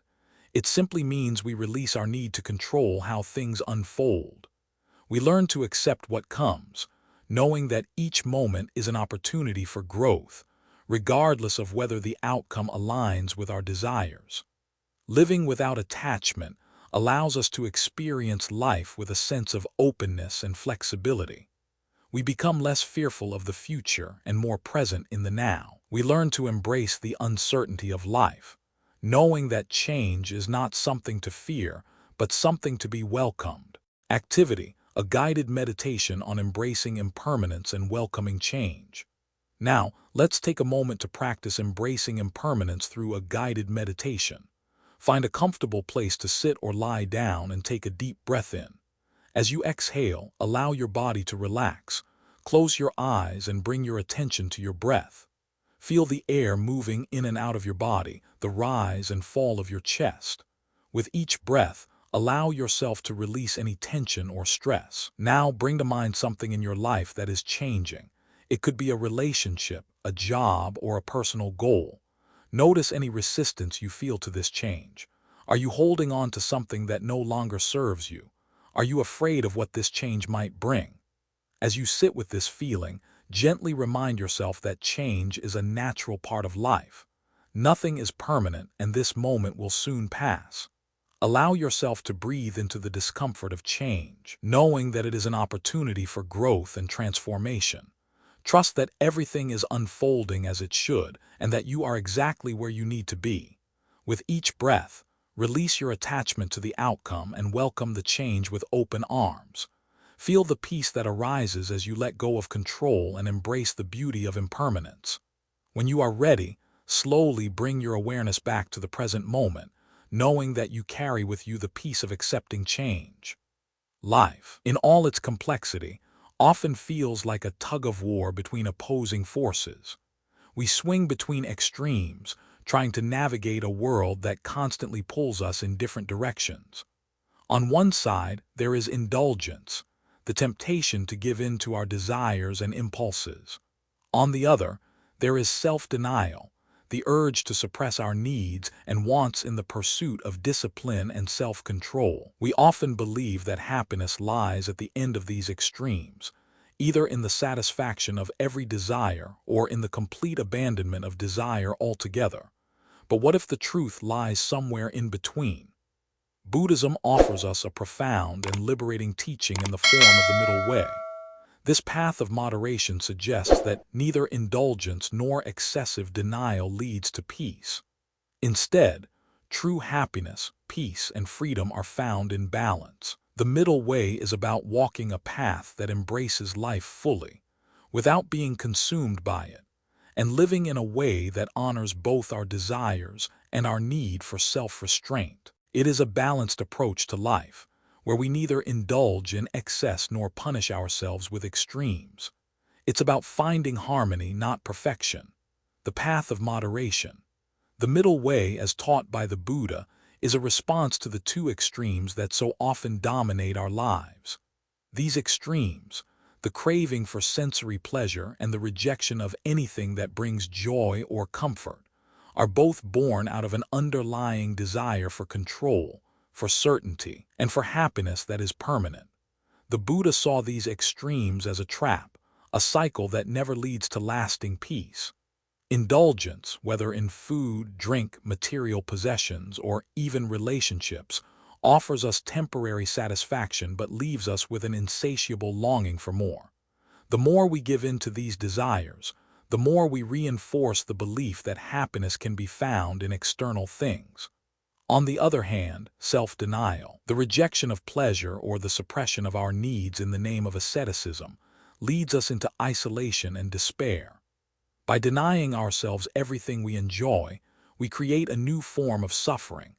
It simply means we release our need to control how things unfold. We learn to accept what comes, knowing that each moment is an opportunity for growth, regardless of whether the outcome aligns with our desires. Living without attachment allows us to experience life with a sense of openness and flexibility. We become less fearful of the future and more present in the now. We learn to embrace the uncertainty of life, knowing that change is not something to fear, but something to be welcomed. Activity, a guided meditation on embracing impermanence and welcoming change. Now, let's take a moment to practice embracing impermanence through a guided meditation. Find a comfortable place to sit or lie down and take a deep breath in. As you exhale, allow your body to relax. Close your eyes and bring your attention to your breath. Feel the air moving in and out of your body, the rise and fall of your chest. With each breath, allow yourself to release any tension or stress. Now bring to mind something in your life that is changing. It could be a relationship, a job, or a personal goal. Notice any resistance you feel to this change. Are you holding on to something that no longer serves you? Are you afraid of what this change might bring? As you sit with this feeling, gently remind yourself that change is a natural part of life. Nothing is permanent, and this moment will soon pass. Allow yourself to breathe into the discomfort of change, knowing that it is an opportunity for growth and transformation. Trust that everything is unfolding as it should, and that you are exactly where you need to be. With each breath, release your attachment to the outcome and welcome the change with open arms. Feel the peace that arises as you let go of control and embrace the beauty of impermanence. When you are ready, slowly bring your awareness back to the present moment, knowing that you carry with you the peace of accepting change. Life, in all its complexity, often feels like a tug-of-war between opposing forces. We swing between extremes, trying to navigate a world that constantly pulls us in different directions. On one side, there is indulgence, the temptation to give in to our desires and impulses. On the other, there is self-denial, the urge to suppress our needs and wants in the pursuit of discipline and self-control. We often believe that happiness lies at the end of these extremes, either in the satisfaction of every desire or in the complete abandonment of desire altogether. But what if the truth lies somewhere in between? Buddhism offers us a profound and liberating teaching in the form of the middle way. This path of moderation suggests that neither indulgence nor excessive denial leads to peace. Instead, true happiness, peace, and freedom are found in balance. The middle way is about walking a path that embraces life fully, without being consumed by it, and living in a way that honors both our desires and our need for self-restraint. It is a balanced approach to life, where we neither indulge in excess nor punish ourselves with extremes. It's about finding harmony, not perfection. The path of moderation. The middle way, as taught by the Buddha, is a response to the two extremes that so often dominate our lives. These extremes, the craving for sensory pleasure and the rejection of anything that brings joy or comfort, are both born out of an underlying desire for control, for certainty, and for happiness that is permanent. The Buddha saw these extremes as a trap, a cycle that never leads to lasting peace. Indulgence, whether in food, drink, material possessions, or even relationships, offers us temporary satisfaction but leaves us with an insatiable longing for more. The more we give in to these desires, the more we reinforce the belief that happiness can be found in external things. On the other hand, self-denial, the rejection of pleasure or the suppression of our needs in the name of asceticism, leads us into isolation and despair. By denying ourselves everything we enjoy, we create a new form of suffering,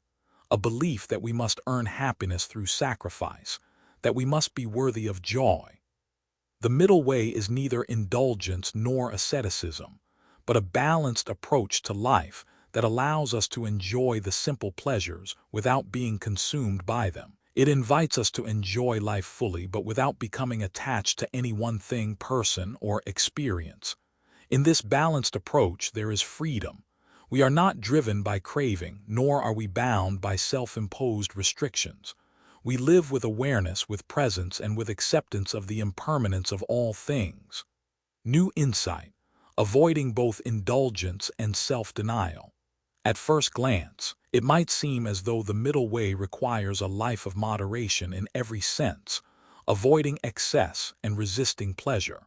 a belief that we must earn happiness through sacrifice, that we must be worthy of joy. The middle way is neither indulgence nor asceticism, but a balanced approach to life that allows us to enjoy the simple pleasures without being consumed by them. It invites us to enjoy life fully but without becoming attached to any one thing, person, or experience. In this balanced approach, there is freedom. We are not driven by craving, nor are we bound by self-imposed restrictions. We live with awareness, with presence, and with acceptance of the impermanence of all things. New insight, avoiding both indulgence and self-denial. At first glance, it might seem as though the middle way requires a life of moderation in every sense, avoiding excess and resisting pleasure.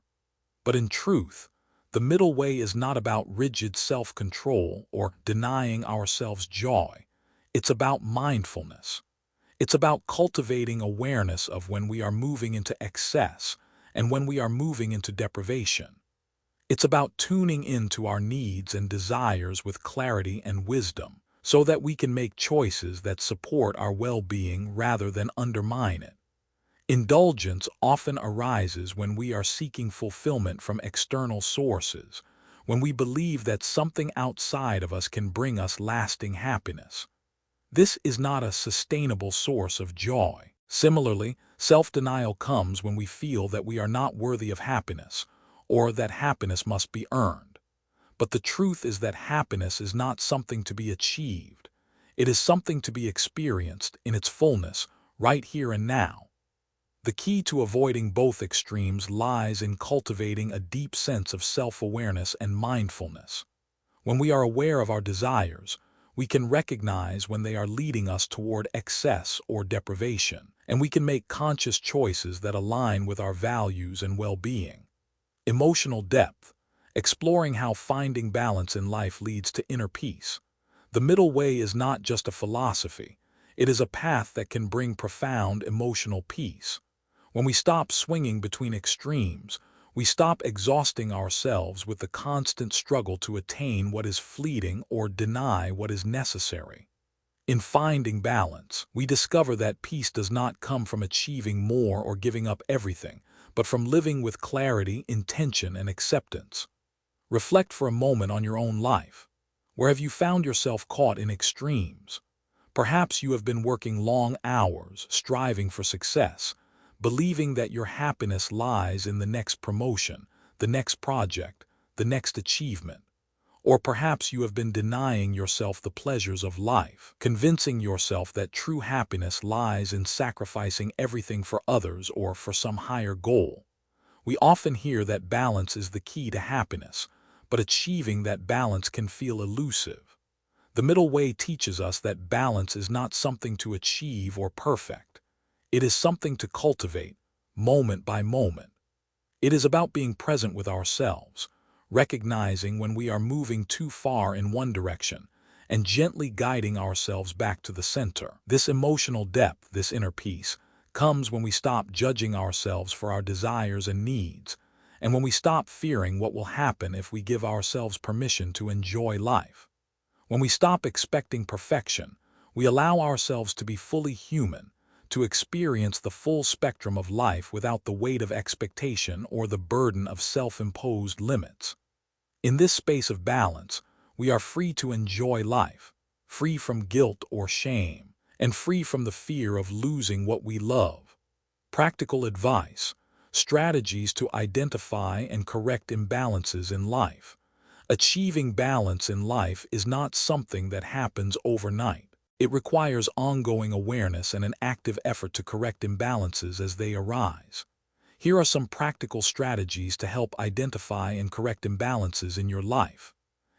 But in truth, the middle way is not about rigid self-control or denying ourselves joy. It's about mindfulness. It's about cultivating awareness of when we are moving into excess and when we are moving into deprivation. It's about tuning into our needs and desires with clarity and wisdom so that we can make choices that support our well-being rather than undermine it. Indulgence often arises when we are seeking fulfillment from external sources, when we believe that something outside of us can bring us lasting happiness. This is not a sustainable source of joy. Similarly, self-denial comes when we feel that we are not worthy of happiness, or that happiness must be earned. But the truth is that happiness is not something to be achieved. It is something to be experienced in its fullness, right here and now. The key to avoiding both extremes lies in cultivating a deep sense of self-awareness and mindfulness. When we are aware of our desires, we can recognize when they are leading us toward excess or deprivation, and we can make conscious choices that align with our values and well-being. Emotional depth, exploring how finding balance in life leads to inner peace. The middle way is not just a philosophy, it is a path that can bring profound emotional peace. When we stop swinging between extremes, we stop exhausting ourselves with the constant struggle to attain what is fleeting or deny what is necessary. In finding balance, we discover that peace does not come from achieving more or giving up everything, but from living with clarity, intention, and acceptance. Reflect for a moment on your own life. Where have you found yourself caught in extremes? Perhaps you have been working long hours, striving for success, believing that your happiness lies in the next promotion, the next project, the next achievement. Or perhaps you have been denying yourself the pleasures of life, convincing yourself that true happiness lies in sacrificing everything for others or for some higher goal. We often hear that balance is the key to happiness, but achieving that balance can feel elusive. The middle way teaches us that balance is not something to achieve or perfect. It is something to cultivate, moment by moment. It is about being present with ourselves, recognizing when we are moving too far in one direction, and gently guiding ourselves back to the center. This emotional depth, this inner peace, comes when we stop judging ourselves for our desires and needs, and when we stop fearing what will happen if we give ourselves permission to enjoy life. When we stop expecting perfection, we allow ourselves to be fully human, to experience the full spectrum of life without the weight of expectation or the burden of self-imposed limits. In this space of balance, we are free to enjoy life, free from guilt or shame, and free from the fear of losing what we love. Practical advice, strategies to identify and correct imbalances in life. Achieving balance in life is not something that happens overnight. It requires ongoing awareness and an active effort to correct imbalances as they arise. Here are some practical strategies to help identify and correct imbalances in your life.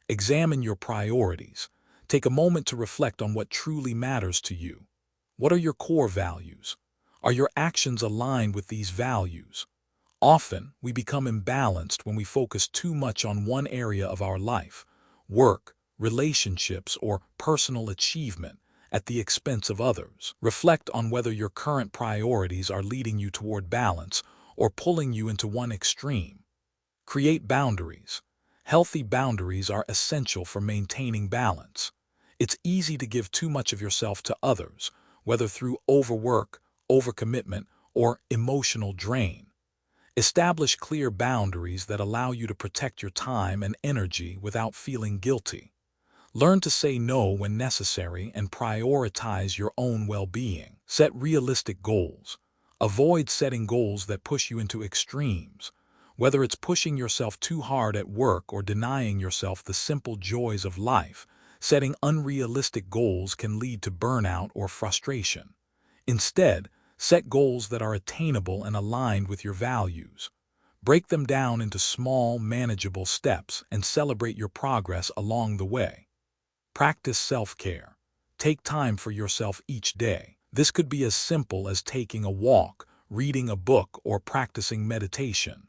Examine your priorities. Take a moment to reflect on what truly matters to you. What are your core values? Are your actions aligned with these values? Often, we become imbalanced when we focus too much on one area of our life, work, relationships, or personal achievement, at the expense of others. Reflect on whether your current priorities are leading you toward balance or pulling you into one extreme. Create boundaries. Healthy boundaries are essential for maintaining balance. It's easy to give too much of yourself to others, whether through overwork, overcommitment, or emotional drain. Establish clear boundaries that allow you to protect your time and energy without feeling guilty. Learn to say no when necessary and prioritize your own well-being. Set realistic goals. Avoid setting goals that push you into extremes. Whether it's pushing yourself too hard at work or denying yourself the simple joys of life, setting unrealistic goals can lead to burnout or frustration. Instead, set goals that are attainable and aligned with your values. Break them down into small, manageable steps and celebrate your progress along the way. Practice self-care. Take time for yourself each day. This could be as simple as taking a walk, reading a book, or practicing meditation.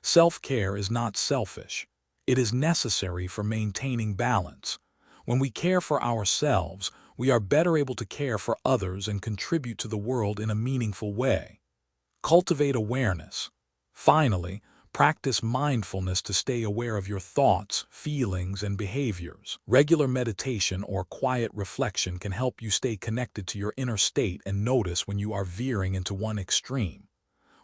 Self-care is not selfish. It is necessary for maintaining balance. When we care for ourselves, we are better able to care for others and contribute to the world in a meaningful way. Cultivate awareness. Finally, practice mindfulness to stay aware of your thoughts, feelings, and behaviors. Regular meditation or quiet reflection can help you stay connected to your inner state and notice when you are veering into one extreme.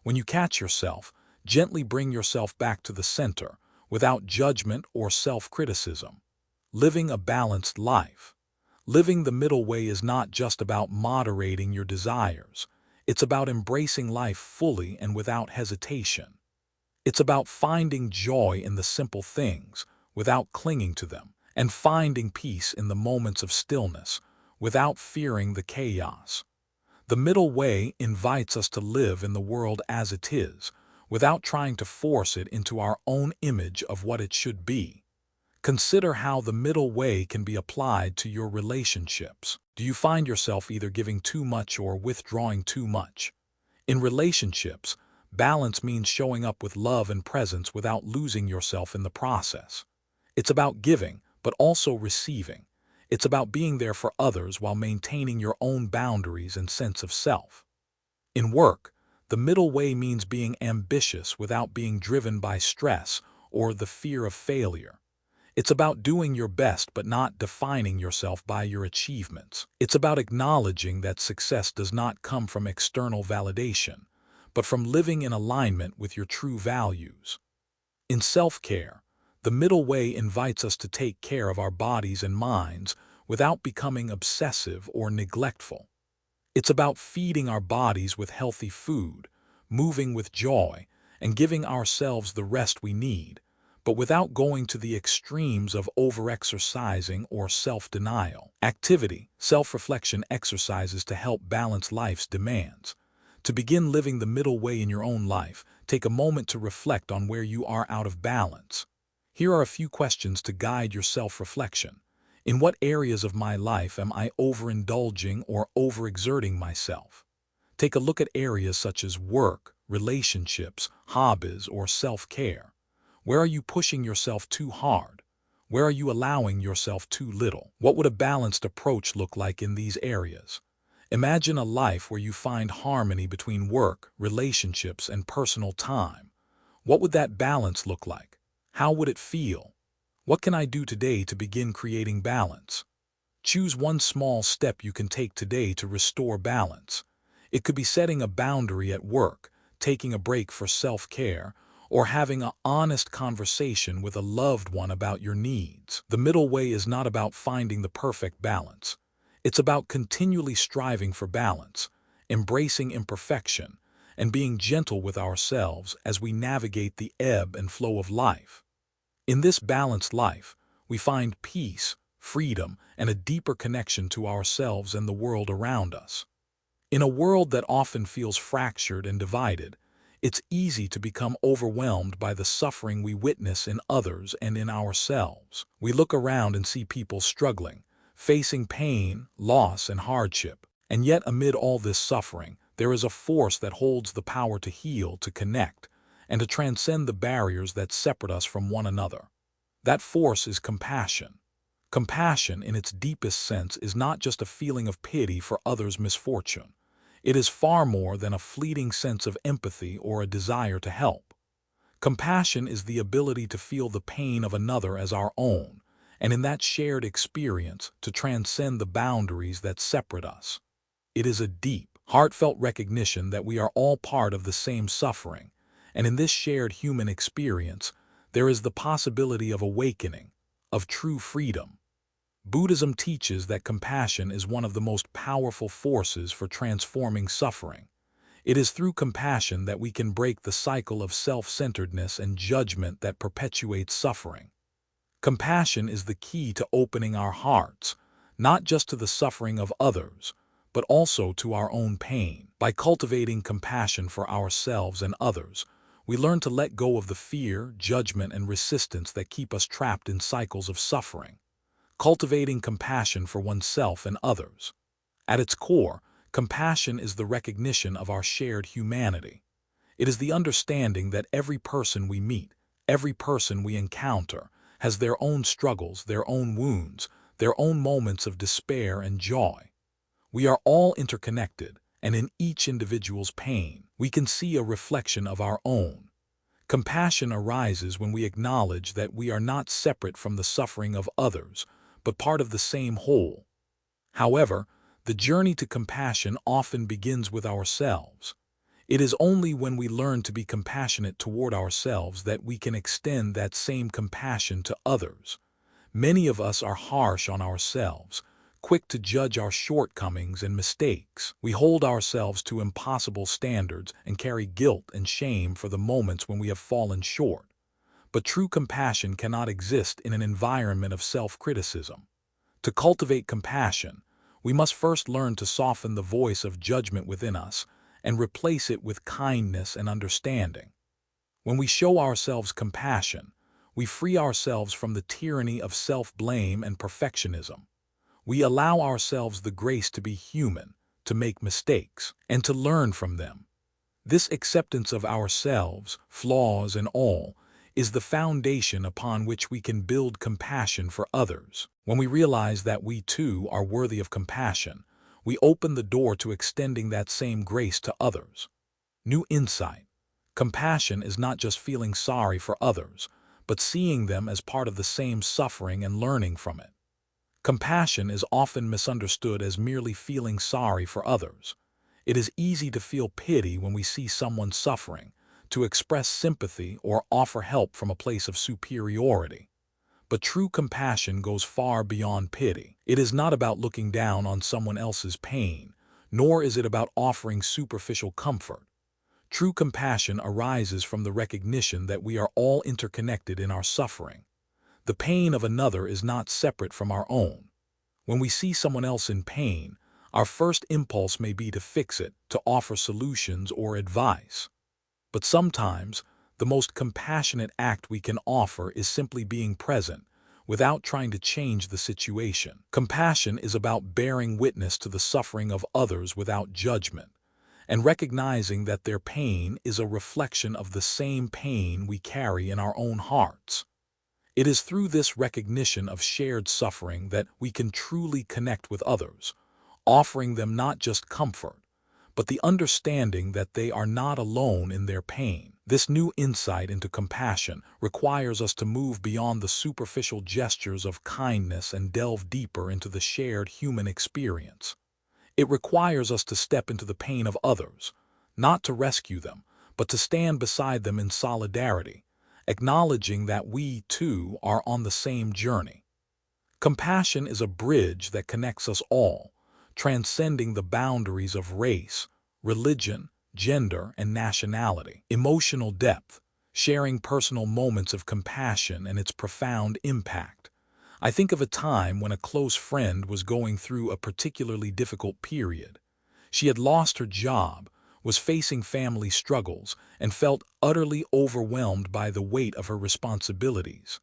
When you catch yourself, gently bring yourself back to the center, without judgment or self-criticism. Living a balanced life. Living the middle way is not just about moderating your desires. It's about embracing life fully and without hesitation. It's about finding joy in the simple things, without clinging to them, and finding peace in the moments of stillness, without fearing the chaos. The middle way invites us to live in the world as it is, without trying to force it into our own image of what it should be. Consider how the middle way can be applied to your relationships. Do you find yourself either giving too much or withdrawing too much? In relationships, balance means showing up with love and presence without losing yourself in the process. It's about giving, but also receiving. It's about being there for others while maintaining your own boundaries and sense of self. In work, the middle way means being ambitious without being driven by stress or the fear of failure. It's about doing your best but not defining yourself by your achievements. It's about acknowledging that success does not come from external validation, but from living in alignment with your true values. In self-care, the middle way invites us to take care of our bodies and minds without becoming obsessive or neglectful. It's about feeding our bodies with healthy food, moving with joy, and giving ourselves the rest we need, but without going to the extremes of overexercising or self-denial. Activity, self-reflection exercises to help balance life's demands. To begin living the middle way in your own life, take a moment to reflect on where you are out of balance. Here are a few questions to guide your self-reflection. In what areas of my life am I overindulging or overexerting myself? Take a look at areas such as work, relationships, hobbies, or self-care. Where are you pushing yourself too hard? Where are you allowing yourself too little? What would a balanced approach look like in these areas? Imagine a life where you find harmony between work, relationships, and personal time. What would that balance look like? How would it feel? What can I do today to begin creating balance? Choose one small step you can take today to restore balance. It could be setting a boundary at work, taking a break for self-care, or having an honest conversation with a loved one about your needs. The middle way is not about finding the perfect balance. It's about continually striving for balance, embracing imperfection, and being gentle with ourselves as we navigate the ebb and flow of life. In this balanced life, we find peace, freedom, and a deeper connection to ourselves and the world around us. In a world that often feels fractured and divided, it's easy to become overwhelmed by the suffering we witness in others and in ourselves. We look around and see people struggling, facing pain, loss, and hardship. And yet, amid all this suffering, there is a force that holds the power to heal, to connect, and to transcend the barriers that separate us from one another. That force is compassion. Compassion, in its deepest sense, is not just a feeling of pity for others' misfortune. It is far more than a fleeting sense of empathy or a desire to help. Compassion is the ability to feel the pain of another as our own, and in that shared experience, to transcend the boundaries that separate us. It is a deep, heartfelt recognition that we are all part of the same suffering, and in this shared human experience, there is the possibility of awakening, of true freedom. Buddhism teaches that compassion is one of the most powerful forces for transforming suffering. It is through compassion that we can break the cycle of self-centeredness and judgment that perpetuates suffering. Compassion is the key to opening our hearts, not just to the suffering of others, but also to our own pain. By cultivating compassion for ourselves and others, we learn to let go of the fear, judgment, and resistance that keep us trapped in cycles of suffering. Cultivating compassion for oneself and others. At its core, compassion is the recognition of our shared humanity. It is the understanding that every person we meet, every person we encounter, has their own struggles, their own wounds, their own moments of despair and joy. We are all interconnected, and in each individual's pain, we can see a reflection of our own. Compassion arises when we acknowledge that we are not separate from the suffering of others, but part of the same whole. However, the journey to compassion often begins with ourselves. It is only when we learn to be compassionate toward ourselves that we can extend that same compassion to others. Many of us are harsh on ourselves, quick to judge our shortcomings and mistakes. We hold ourselves to impossible standards and carry guilt and shame for the moments when we have fallen short. But true compassion cannot exist in an environment of self-criticism. To cultivate compassion, we must first learn to soften the voice of judgment within us and replace it with kindness and understanding. When we show ourselves compassion, we free ourselves from the tyranny of self-blame and perfectionism. We allow ourselves the grace to be human, to make mistakes, and to learn from them. This acceptance of ourselves, flaws and all, is the foundation upon which we can build compassion for others. When we realize that we too are worthy of compassion, we open the door to extending that same grace to others. New insight. Compassion is not just feeling sorry for others, but seeing them as part of the same suffering and learning from it. Compassion is often misunderstood as merely feeling sorry for others. It is easy to feel pity when we see someone suffering, to express sympathy or offer help from a place of superiority. But true compassion goes far beyond pity. It is not about looking down on someone else's pain, nor is it about offering superficial comfort. True compassion arises from the recognition that we are all interconnected in our suffering. The pain of another is not separate from our own. When we see someone else in pain, our first impulse may be to fix it, to offer solutions or advice. But sometimes, the most compassionate act we can offer is simply being present, without trying to change the situation. Compassion is about bearing witness to the suffering of others without judgment, and recognizing that their pain is a reflection of the same pain we carry in our own hearts. It is through this recognition of shared suffering that we can truly connect with others, offering them not just comfort, but the understanding that they are not alone in their pain. This new insight into compassion requires us to move beyond the superficial gestures of kindness and delve deeper into the shared human experience. It requires us to step into the pain of others, not to rescue them, but to stand beside them in solidarity, acknowledging that we, too, are on the same journey. Compassion is a bridge that connects us all, transcending the boundaries of race, religion, gender, and nationality. Emotional depth. sharing personal moments of compassion and its profound impact. I think of a time when a close friend was going through a particularly difficult period. She had lost her job, was facing family struggles, and felt utterly overwhelmed by the weight of her responsibilities.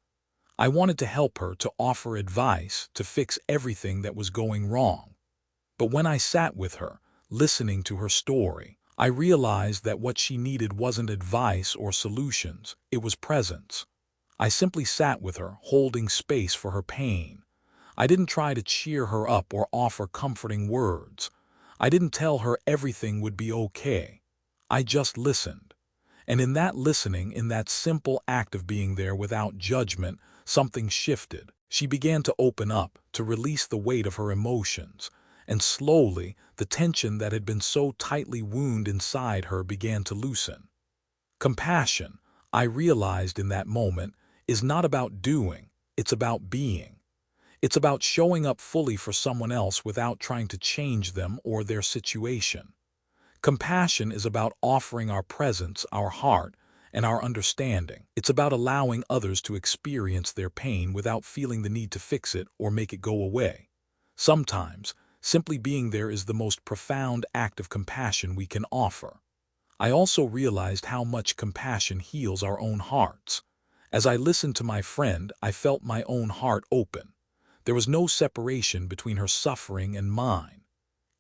I wanted to help her, to offer advice, to fix everything that was going wrong. But when I sat with her, listening to her story, I realized that what she needed wasn't advice or solutions, it was presence. I simply sat with her, holding space for her pain. I didn't try to cheer her up or offer comforting words. I didn't tell her everything would be okay. I just listened. And in that listening, in that simple act of being there without judgment, something shifted. She began to open up, to release the weight of her emotions, and slowly, the tension that had been so tightly wound inside her began to loosen. Compassion, I realized in that moment, is not about doing, it's about being. It's about showing up fully for someone else without trying to change them or their situation. Compassion is about offering our presence, our heart, and our understanding. It's about allowing others to experience their pain without feeling the need to fix it or make it go away. Sometimes, simply being there is the most profound act of compassion we can offer. I also realized how much compassion heals our own hearts. As I listened to my friend, I felt my own heart open. There was no separation between her suffering and mine.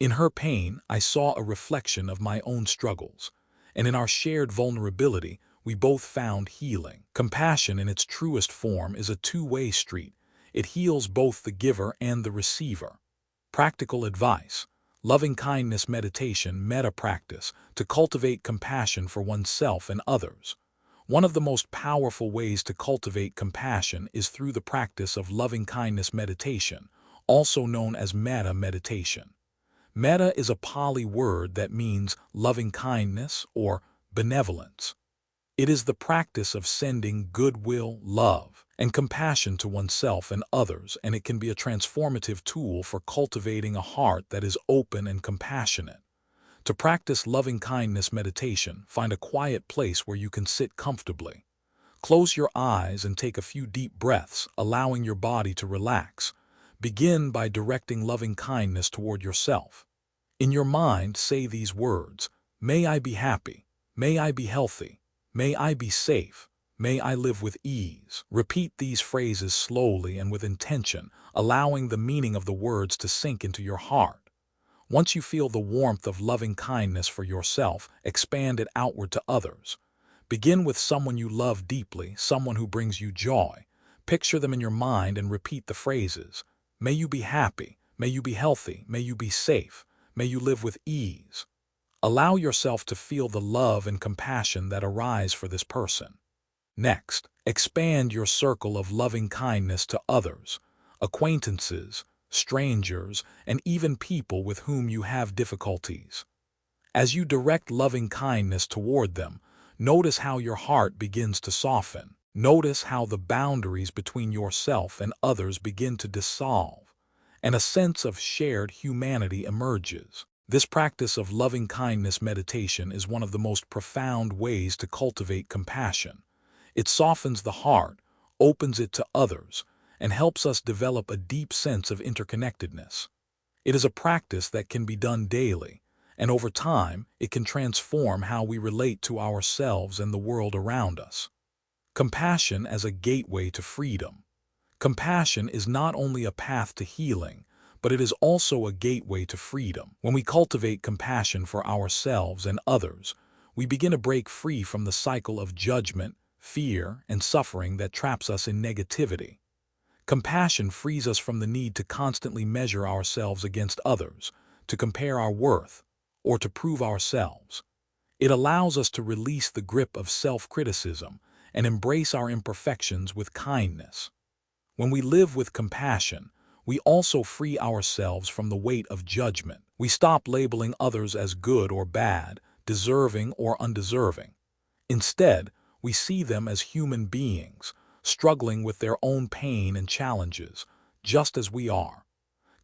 In her pain, I saw a reflection of my own struggles, and in our shared vulnerability, we both found healing. Compassion in its truest form is a two-way street. It heals both the giver and the receiver. Practical advice: loving-kindness meditation, metta practice, to cultivate compassion for oneself and others. One of the most powerful ways to cultivate compassion is through the practice of loving-kindness meditation, also known as metta meditation. Metta is a Pali word that means loving-kindness or benevolence. It is the practice of sending goodwill, love, and compassion to oneself and others, and it can be a transformative tool for cultivating a heart that is open and compassionate. To practice loving-kindness meditation, find a quiet place where you can sit comfortably. Close your eyes and take a few deep breaths, allowing your body to relax. Begin by directing loving-kindness toward yourself. In your mind, say these words: may I be happy, may I be healthy, may I be safe, may I live with ease. Repeat these phrases slowly and with intention, allowing the meaning of the words to sink into your heart. Once you feel the warmth of loving kindness for yourself, expand it outward to others. Begin with someone you love deeply, someone who brings you joy. Picture them in your mind and repeat the phrases: may you be happy, may you be healthy, may you be safe, may you live with ease. Allow yourself to feel the love and compassion that arise for this person. Next, expand your circle of loving kindness to others, acquaintances, strangers, and even people with whom you have difficulties. As you direct loving kindness toward them, notice how your heart begins to soften. Notice how the boundaries between yourself and others begin to dissolve, and a sense of shared humanity emerges. This practice of loving kindness meditation is one of the most profound ways to cultivate compassion. It softens the heart, opens it to others, and helps us develop a deep sense of interconnectedness. It is a practice that can be done daily, and over time, it can transform how we relate to ourselves and the world around us. Compassion as a gateway to freedom. Compassion is not only a path to healing, but it is also a gateway to freedom. When we cultivate compassion for ourselves and others, we begin to break free from the cycle of judgment, fear, and suffering that traps us in negativity. Compassion frees us from the need to constantly measure ourselves against others, to compare our worth, or to prove ourselves. It allows us to release the grip of self-criticism and embrace our imperfections with kindness. When we live with compassion, we also free ourselves from the weight of judgment. We stop labeling others as good or bad, deserving or undeserving. Instead, we see them as human beings, struggling with their own pain and challenges, just as we are.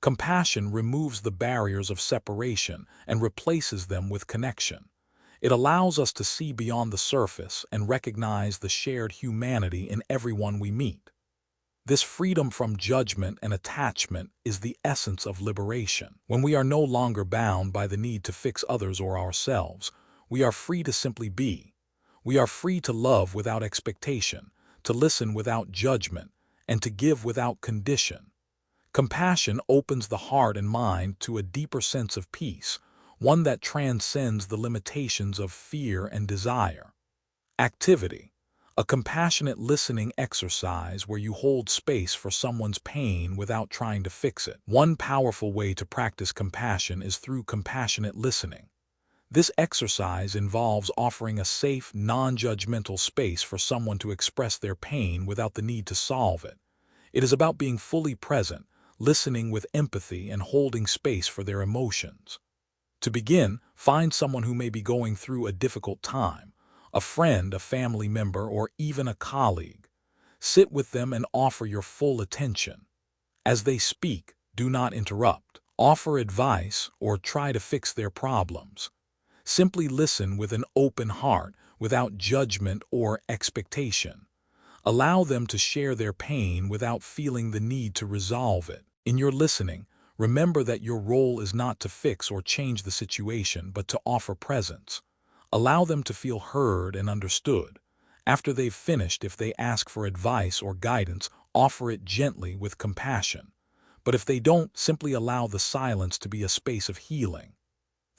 Compassion removes the barriers of separation and replaces them with connection. It allows us to see beyond the surface and recognize the shared humanity in everyone we meet. This freedom from judgment and attachment is the essence of liberation. When we are no longer bound by the need to fix others or ourselves, we are free to simply be. We are free to love without expectation, to listen without judgment, and to give without condition. Compassion opens the heart and mind to a deeper sense of peace, one that transcends the limitations of fear and desire. Activity. A compassionate listening exercise where you hold space for someone's pain without trying to fix it. One powerful way to practice compassion is through compassionate listening. This exercise involves offering a safe, non-judgmental space for someone to express their pain without the need to solve it. It is about being fully present, listening with empathy, and holding space for their emotions. To begin, find someone who may be going through a difficult time, a friend, a family member, or even a colleague. Sit with them and offer your full attention. As they speak, do not interrupt, offer advice, or try to fix their problems. Simply listen with an open heart, without judgment or expectation. Allow them to share their pain without feeling the need to resolve it. In your listening, remember that your role is not to fix or change the situation, but to offer presence. Allow them to feel heard and understood. After they've finished, if they ask for advice or guidance, offer it gently with compassion. But if they don't, simply allow the silence to be a space of healing.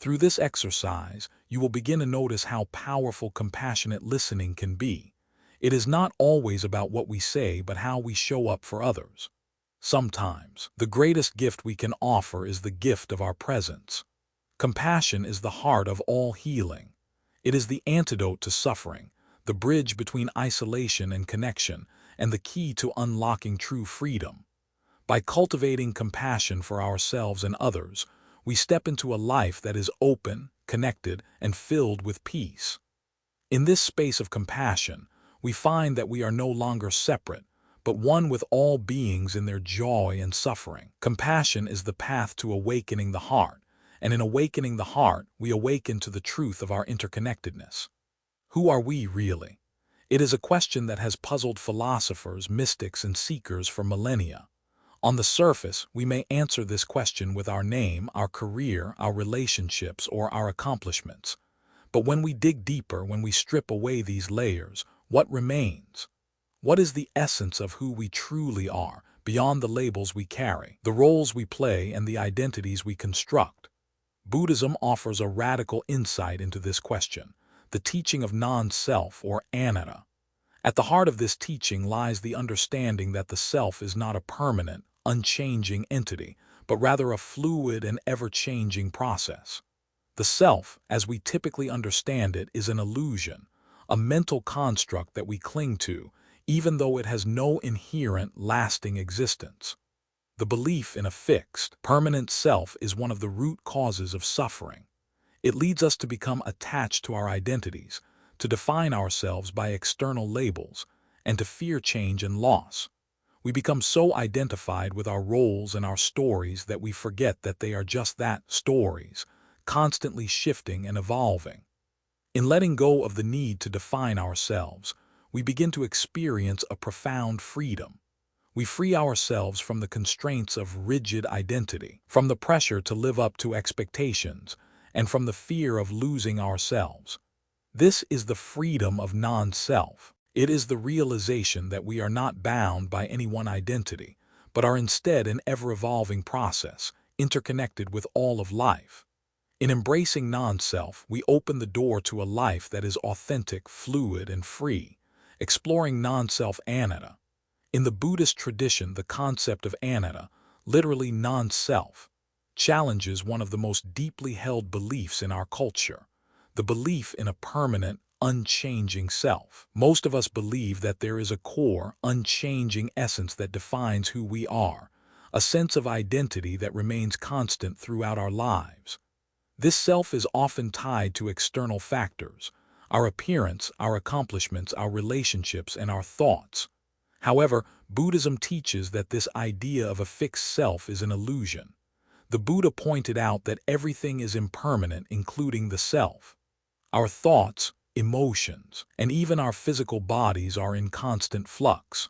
Through this exercise, you will begin to notice how powerful compassionate listening can be. It is not always about what we say, but how we show up for others. Sometimes, the greatest gift we can offer is the gift of our presence. Compassion is the heart of all healing. It is the antidote to suffering, the bridge between isolation and connection, and the key to unlocking true freedom. By cultivating compassion for ourselves and others, we step into a life that is open, connected, and filled with peace. In this space of compassion, we find that we are no longer separate, but one with all beings in their joy and suffering. Compassion is the path to awakening the heart, and in awakening the heart, we awaken to the truth of our interconnectedness. Who are we really? It is a question that has puzzled philosophers, mystics, and seekers for millennia. On the surface, we may answer this question with our name, our career, our relationships, or our accomplishments. But when we dig deeper, when we strip away these layers, what remains? What is the essence of who we truly are, beyond the labels we carry, the roles we play, and the identities we construct? Buddhism offers a radical insight into this question, the teaching of non-self, or anatta. At the heart of this teaching lies the understanding that the self is not a permanent, unchanging entity, but rather a fluid and ever-changing process. The self, as we typically understand it, is an illusion, a mental construct that we cling to, even though it has no inherent, lasting existence. The belief in a fixed, permanent self is one of the root causes of suffering. It leads us to become attached to our identities, to define ourselves by external labels, and to fear change and loss. We become so identified with our roles and our stories that we forget that they are just that, stories, constantly shifting and evolving. In letting go of the need to define ourselves, we begin to experience a profound freedom. We free ourselves from the constraints of rigid identity, from the pressure to live up to expectations, and from the fear of losing ourselves. This is the freedom of non-self. It is the realization that we are not bound by any one identity, but are instead an ever-evolving process, interconnected with all of life. In embracing non-self, we open the door to a life that is authentic, fluid, and free, exploring non-self anatta. In the Buddhist tradition, the concept of anatta, literally non-self, challenges one of the most deeply held beliefs in our culture, the belief in a permanent, unchanging self. Most of us believe that there is a core, unchanging essence that defines who we are, a sense of identity that remains constant throughout our lives. This self is often tied to external factors, our appearance, our accomplishments, our relationships, and our thoughts. However, Buddhism teaches that this idea of a fixed self is an illusion. The Buddha pointed out that everything is impermanent, including the self. Our thoughts, emotions, and even our physical bodies are in constant flux.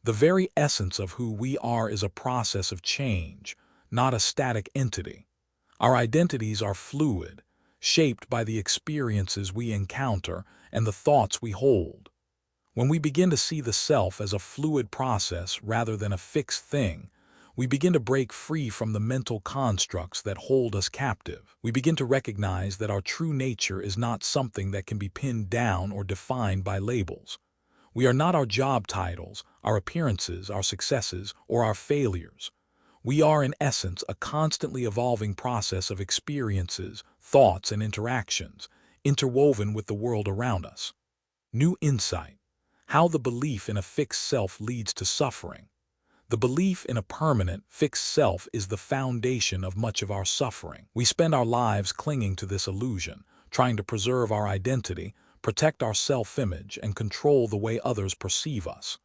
The very essence of who we are is a process of change, not a static entity. Our identities are fluid, shaped by the experiences we encounter and the thoughts we hold. When we begin to see the self as a fluid process rather than a fixed thing, we begin to break free from the mental constructs that hold us captive. We begin to recognize that our true nature is not something that can be pinned down or defined by labels. We are not our job titles, our appearances, our successes, or our failures. We are, in essence, a constantly evolving process of experiences, thoughts, and interactions, interwoven with the world around us. New insight. How the belief in a fixed self leads to suffering. The belief in a permanent, fixed self is the foundation of much of our suffering. We spend our lives clinging to this illusion, trying to preserve our identity, protect our self-image, and control the way others perceive us.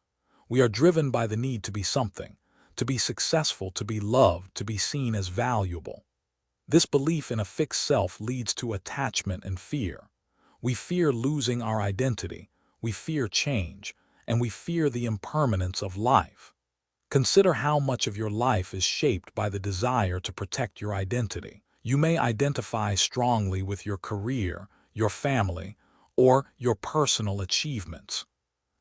We are driven by the need to be something, to be successful, to be loved, to be seen as valuable. This belief in a fixed self leads to attachment and fear. We fear losing our identity, we fear change, and we fear the impermanence of life. Consider how much of your life is shaped by the desire to protect your identity. You may identify strongly with your career, your family, or your personal achievements.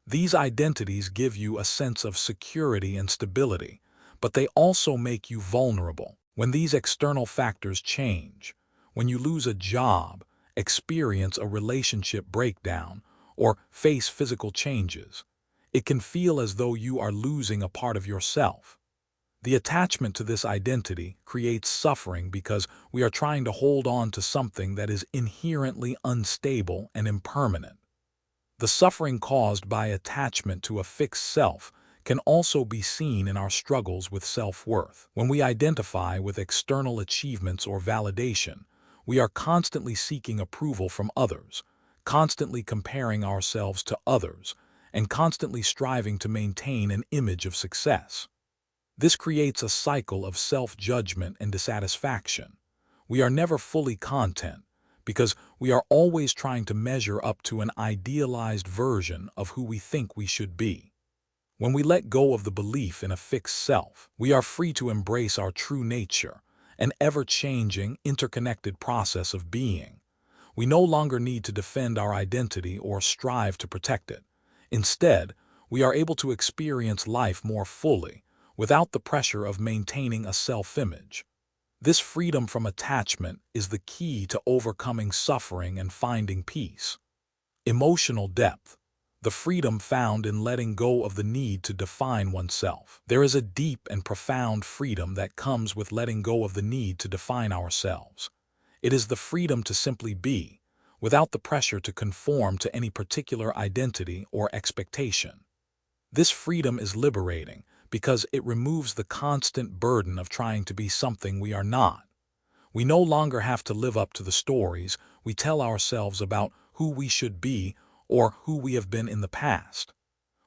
These identities give you a sense of security and stability, but they also make you vulnerable. When these external factors change, when you lose a job, experience a relationship breakdown, or face physical changes, it can feel as though you are losing a part of yourself. The attachment to this identity creates suffering because we are trying to hold on to something that is inherently unstable and impermanent. The suffering caused by attachment to a fixed self can also be seen in our struggles with self-worth. When we identify with external achievements or validation, we are constantly seeking approval from others, constantly comparing ourselves to others, and constantly striving to maintain an image of success. This creates a cycle of self-judgment and dissatisfaction. We are never fully content because we are always trying to measure up to an idealized version of who we think we should be. When we let go of the belief in a fixed self, we are free to embrace our true nature, an ever-changing, interconnected process of being. We no longer need to defend our identity or strive to protect it. Instead, we are able to experience life more fully, without the pressure of maintaining a self-image. This freedom from attachment is the key to overcoming suffering and finding peace. Emotional depth. The freedom found in letting go of the need to define oneself. There is a deep and profound freedom that comes with letting go of the need to define ourselves. It is the freedom to simply be, without the pressure to conform to any particular identity or expectation. This freedom is liberating because it removes the constant burden of trying to be something we are not. We no longer have to live up to the stories we tell ourselves about who we should be or who we have been in the past.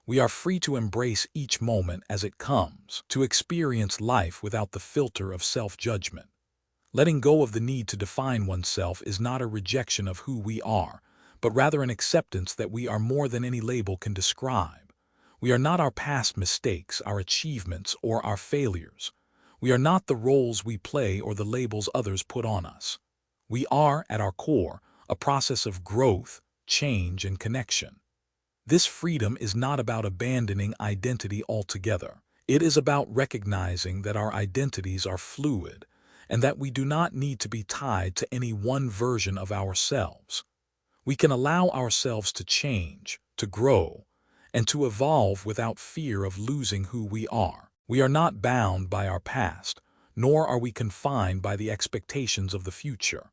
We are free to embrace each moment as it comes, to experience life without the filter of self-judgment. Letting go of the need to define oneself is not a rejection of who we are, but rather an acceptance that we are more than any label can describe. We are not our past mistakes, our achievements, or our failures. We are not the roles we play or the labels others put on us. We are, at our core, a process of growth, change, and connection. This freedom is not about abandoning identity altogether. It is about recognizing that our identities are fluid, and that we do not need to be tied to any one version of ourselves. We can allow ourselves to change, to grow, and to evolve without fear of losing who we are. We are not bound by our past, nor are we confined by the expectations of the future.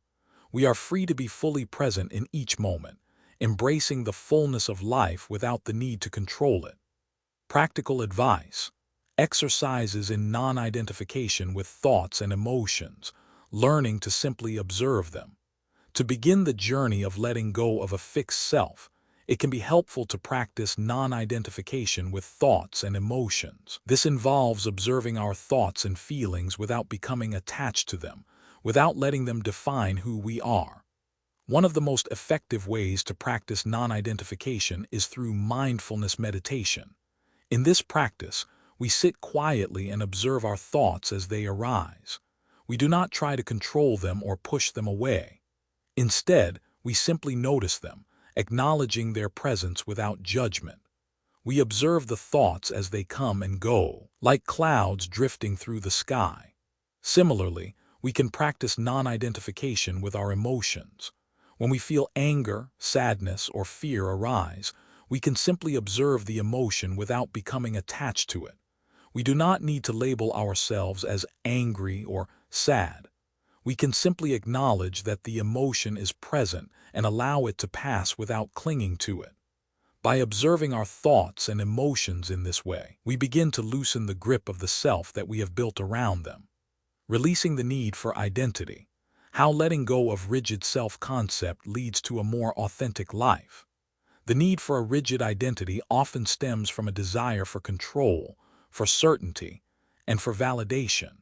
We are free to be fully present in each moment, embracing the fullness of life without the need to control it. Practical advice. Exercises in non-identification with thoughts and emotions, learning to simply observe them. To begin the journey of letting go of a fixed self, it can be helpful to practice non-identification with thoughts and emotions. This involves observing our thoughts and feelings without becoming attached to them, without letting them define who we are. One of the most effective ways to practice non-identification is through mindfulness meditation. In this practice, we sit quietly and observe our thoughts as they arise. We do not try to control them or push them away. Instead, we simply notice them, acknowledging their presence without judgment. We observe the thoughts as they come and go, like clouds drifting through the sky. Similarly, we can practice non-identification with our emotions. When we feel anger, sadness, or fear arise, we can simply observe the emotion without becoming attached to it. We do not need to label ourselves as angry or sad. We can simply acknowledge that the emotion is present and allow it to pass without clinging to it. By observing our thoughts and emotions in this way, we begin to loosen the grip of the self that we have built around them. Releasing the need for identity. How letting go of rigid self-concept leads to a more authentic life. The need for a rigid identity often stems from a desire for control, for certainty, and for validation.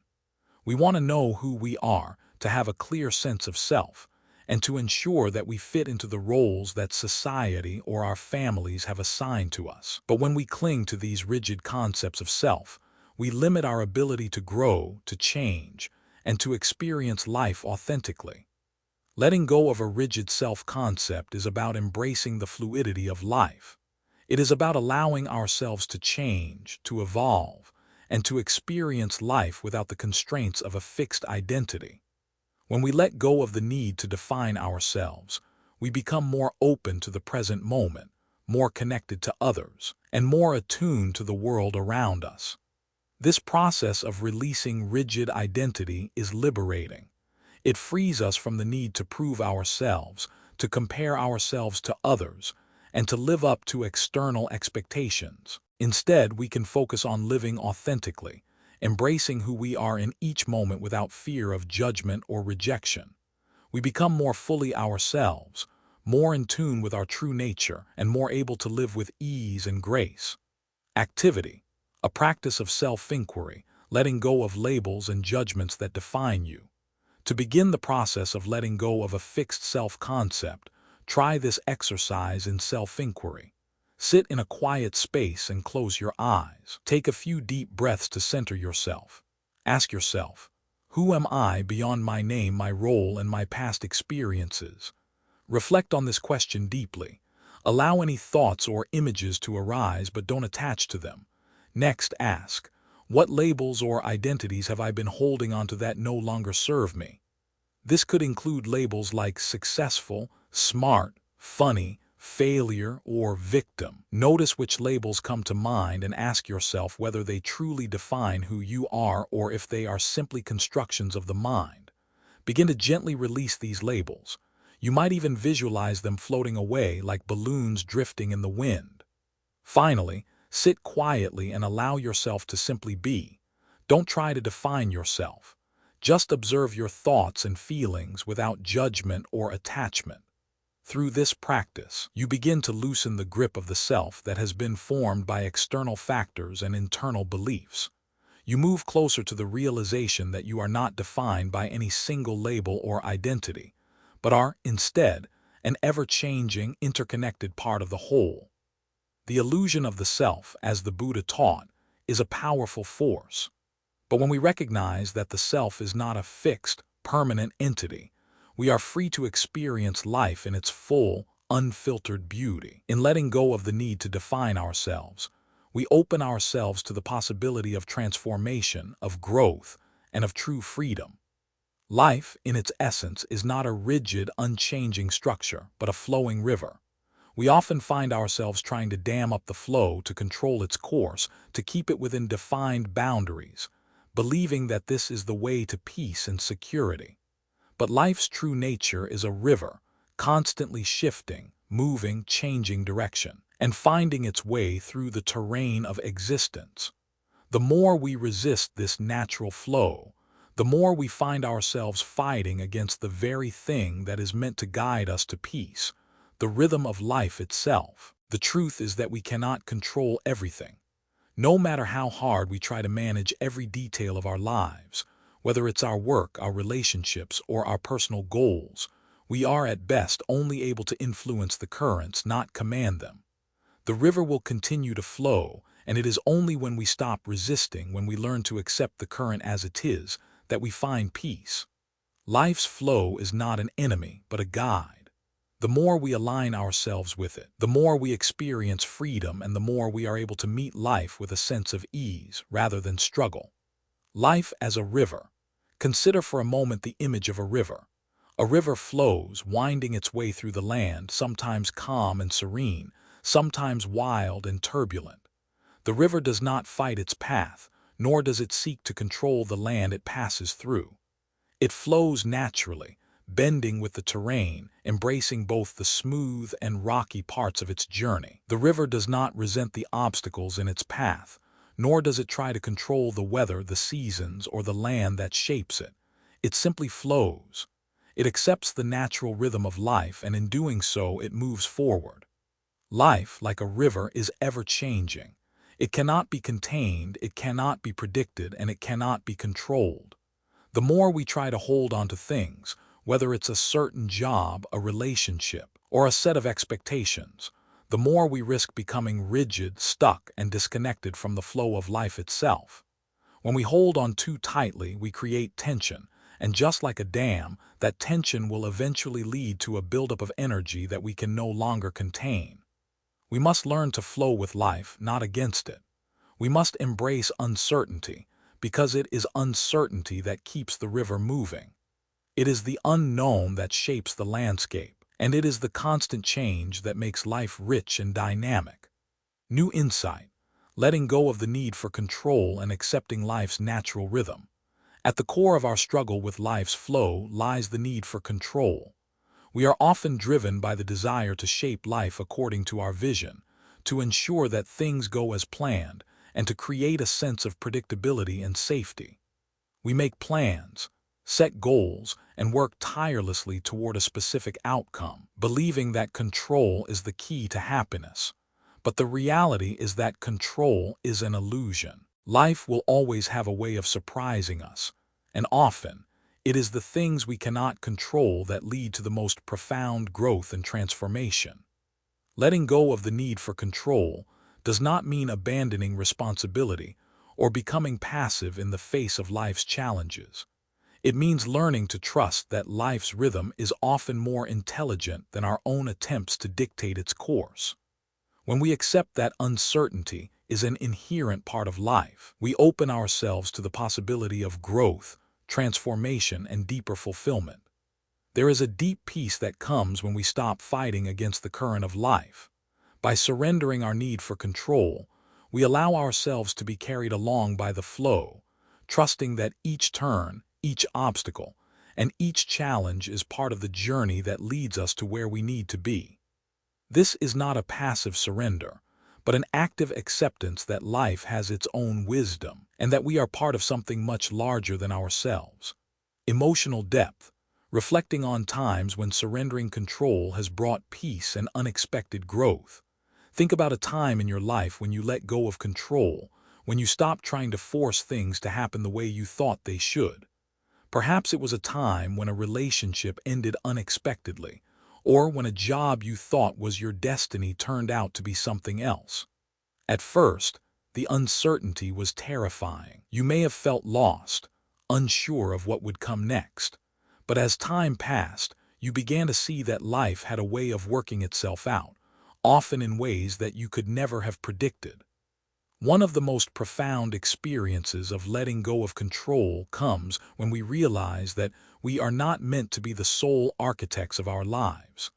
We want to know who we are, to have a clear sense of self, and to ensure that we fit into the roles that society or our families have assigned to us. But when we cling to these rigid concepts of self, we limit our ability to grow, to change, and to experience life authentically. Letting go of a rigid self-concept is about embracing the fluidity of life. It is about allowing ourselves to change, to evolve, and to experience life without the constraints of a fixed identity. When we let go of the need to define ourselves, we become more open to the present moment, more connected to others, and more attuned to the world around us. This process of releasing rigid identity is liberating. It frees us from the need to prove ourselves, to compare ourselves to others, and to live up to external expectations. Instead, we can focus on living authentically, embracing who we are in each moment without fear of judgment or rejection. We become more fully ourselves, more in tune with our true nature, and more able to live with ease and grace. Activity, a practice of self-inquiry, letting go of labels and judgments that define you. To begin the process of letting go of a fixed self-concept, try this exercise in self-inquiry. Sit in a quiet space and close your eyes. Take a few deep breaths to center yourself. Ask yourself, who am I beyond my name, my role, and my past experiences? Reflect on this question deeply. Allow any thoughts or images to arise, but don't attach to them. Next, ask, what labels or identities have I been holding onto that no longer serve me? This could include labels like successful, smart, funny, failure, or victim. Notice which labels come to mind and ask yourself whether they truly define who you are or if they are simply constructions of the mind. Begin to gently release these labels. You might even visualize them floating away like balloons drifting in the wind. Finally, sit quietly and allow yourself to simply be. Don't try to define yourself. Just observe your thoughts and feelings without judgment or attachment. Through this practice, you begin to loosen the grip of the self that has been formed by external factors and internal beliefs. You move closer to the realization that you are not defined by any single label or identity, but are, instead, an ever-changing, interconnected part of the whole. The illusion of the self, as the Buddha taught, is a powerful force. But when we recognize that the self is not a fixed, permanent entity, we are free to experience life in its full, unfiltered beauty. In letting go of the need to define ourselves, we open ourselves to the possibility of transformation, of growth, and of true freedom. Life, in its essence, is not a rigid, unchanging structure, but a flowing river. We often find ourselves trying to dam up the flow, to control its course, to keep it within defined boundaries, believing that this is the way to peace and security. But life's true nature is a river, constantly shifting, moving, changing direction, and finding its way through the terrain of existence. The more we resist this natural flow, the more we find ourselves fighting against the very thing that is meant to guide us to peace, the rhythm of life itself. The truth is that we cannot control everything. No matter how hard we try to manage every detail of our lives, whether it's our work, our relationships, or our personal goals, We are at best only able to influence the currents, not command them. The river will continue to flow, and it is only when we stop resisting, when we learn to accept the current as it is, that we find peace. Life's flow is not an enemy, but a guide. The more we align ourselves with it, the more we experience freedom, and the more we are able to meet life with a sense of ease rather than struggle. Life as a river. Consider for a moment the image of a river. A river flows, winding its way through the land, sometimes calm and serene, sometimes wild and turbulent. The river does not fight its path, nor does it seek to control the land it passes through. It flows naturally, bending with the terrain, embracing both the smooth and rocky parts of its journey. The river does not resent the obstacles in its path, nor does it try to control the weather, the seasons, or the land that shapes it. It simply flows. It accepts the natural rhythm of life, and in doing so, it moves forward. Life, like a river, is ever-changing. It cannot be contained, it cannot be predicted, and it cannot be controlled. The more we try to hold on to things, whether it's a certain job, a relationship, or a set of expectations, the more we risk becoming rigid, stuck, and disconnected from the flow of life itself. When we hold on too tightly, we create tension, and just like a dam, that tension will eventually lead to a buildup of energy that we can no longer contain. We must learn to flow with life, not against it. We must embrace uncertainty, because it is uncertainty that keeps the river moving. It is the unknown that shapes the landscape, and it is the constant change that makes life rich and dynamic. New insight, letting go of the need for control and accepting life's natural rhythm. At the core of our struggle with life's flow lies the need for control. We are often driven by the desire to shape life according to our vision, to ensure that things go as planned, and to create a sense of predictability and safety. We make plans, set goals, and work tirelessly toward a specific outcome, believing that control is the key to happiness. But the reality is that control is an illusion. Life will always have a way of surprising us, and often, it is the things we cannot control that lead to the most profound growth and transformation. Letting go of the need for control does not mean abandoning responsibility or becoming passive in the face of life's challenges. It means learning to trust that life's rhythm is often more intelligent than our own attempts to dictate its course. When we accept that uncertainty is an inherent part of life, we open ourselves to the possibility of growth, transformation, and deeper fulfillment. There is a deep peace that comes when we stop fighting against the current of life. By surrendering our need for control, we allow ourselves to be carried along by the flow, trusting that each turn, each obstacle, and each challenge is part of the journey that leads us to where we need to be. This is not a passive surrender, but an active acceptance that life has its own wisdom, and that we are part of something much larger than ourselves. Emotional depth, reflecting on times when surrendering control has brought peace and unexpected growth. Think about a time in your life when you let go of control, when you stopped trying to force things to happen the way you thought they should. Perhaps it was a time when a relationship ended unexpectedly, or when a job you thought was your destiny turned out to be something else. At first, the uncertainty was terrifying. You may have felt lost, unsure of what would come next. But as time passed, you began to see that life had a way of working itself out, often in ways that you could never have predicted. One of the most profound experiences of letting go of control comes when we realize that we are not meant to be the sole architects of our lives.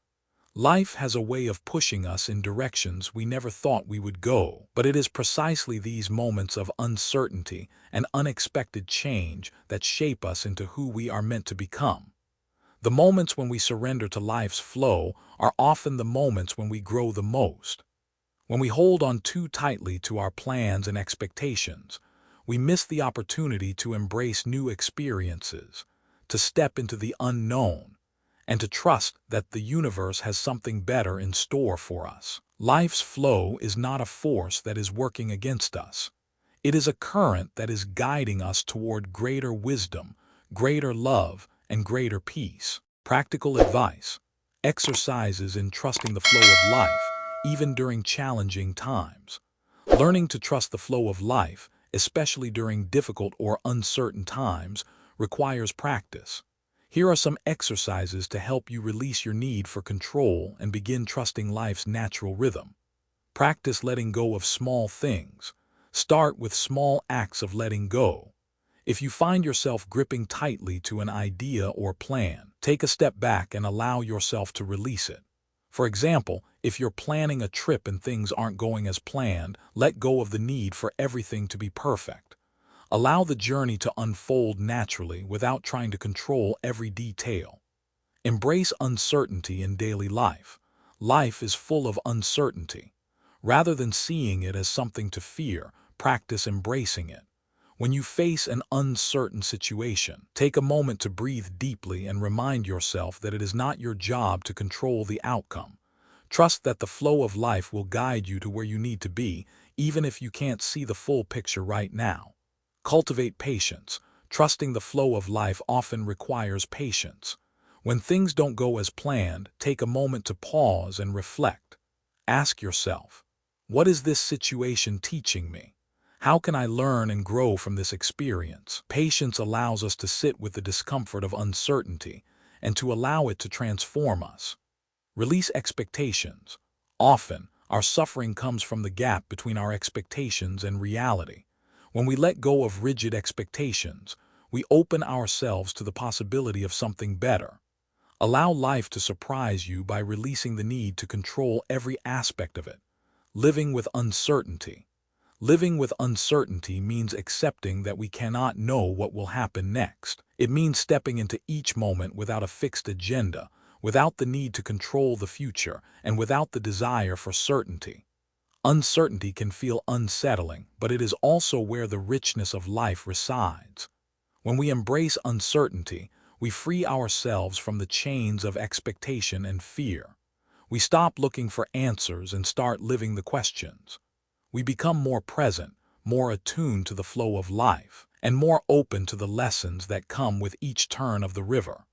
Life has a way of pushing us in directions we never thought we would go, but it is precisely these moments of uncertainty and unexpected change that shape us into who we are meant to become. The moments when we surrender to life's flow are often the moments when we grow the most. When we hold on too tightly to our plans and expectations, we miss the opportunity to embrace new experiences, to step into the unknown, and to trust that the universe has something better in store for us. Life's flow is not a force that is working against us. It is a current that is guiding us toward greater wisdom, greater love, and greater peace. Practical advice: exercises in trusting the flow of life, even during challenging times. Learning to trust the flow of life, especially during difficult or uncertain times, requires practice. Here are some exercises to help you release your need for control and begin trusting life's natural rhythm. Practice letting go of small things. Start with small acts of letting go. If you find yourself gripping tightly to an idea or plan, take a step back and allow yourself to release it. For example, if you're planning a trip and things aren't going as planned, let go of the need for everything to be perfect. Allow the journey to unfold naturally without trying to control every detail. Embrace uncertainty in daily life. Life is full of uncertainty. Rather than seeing it as something to fear, practice embracing it. When you face an uncertain situation, take a moment to breathe deeply and remind yourself that it is not your job to control the outcome. Trust that the flow of life will guide you to where you need to be, even if you can't see the full picture right now. Cultivate patience. Trusting the flow of life often requires patience. When things don't go as planned, take a moment to pause and reflect. Ask yourself, what is this situation teaching me? How can I learn and grow from this experience? Patience allows us to sit with the discomfort of uncertainty and to allow it to transform us. Release expectations. Often, our suffering comes from the gap between our expectations and reality. When we let go of rigid expectations, we open ourselves to the possibility of something better. Allow life to surprise you by releasing the need to control every aspect of it. Living with uncertainty. Living with uncertainty means accepting that we cannot know what will happen next. It means stepping into each moment without a fixed agenda, without the need to control the future, and without the desire for certainty. Uncertainty can feel unsettling, but it is also where the richness of life resides. When we embrace uncertainty, we free ourselves from the chains of expectation and fear. We stop looking for answers and start living the questions. We become more present, more attuned to the flow of life, and more open to the lessons that come with each turn of the river.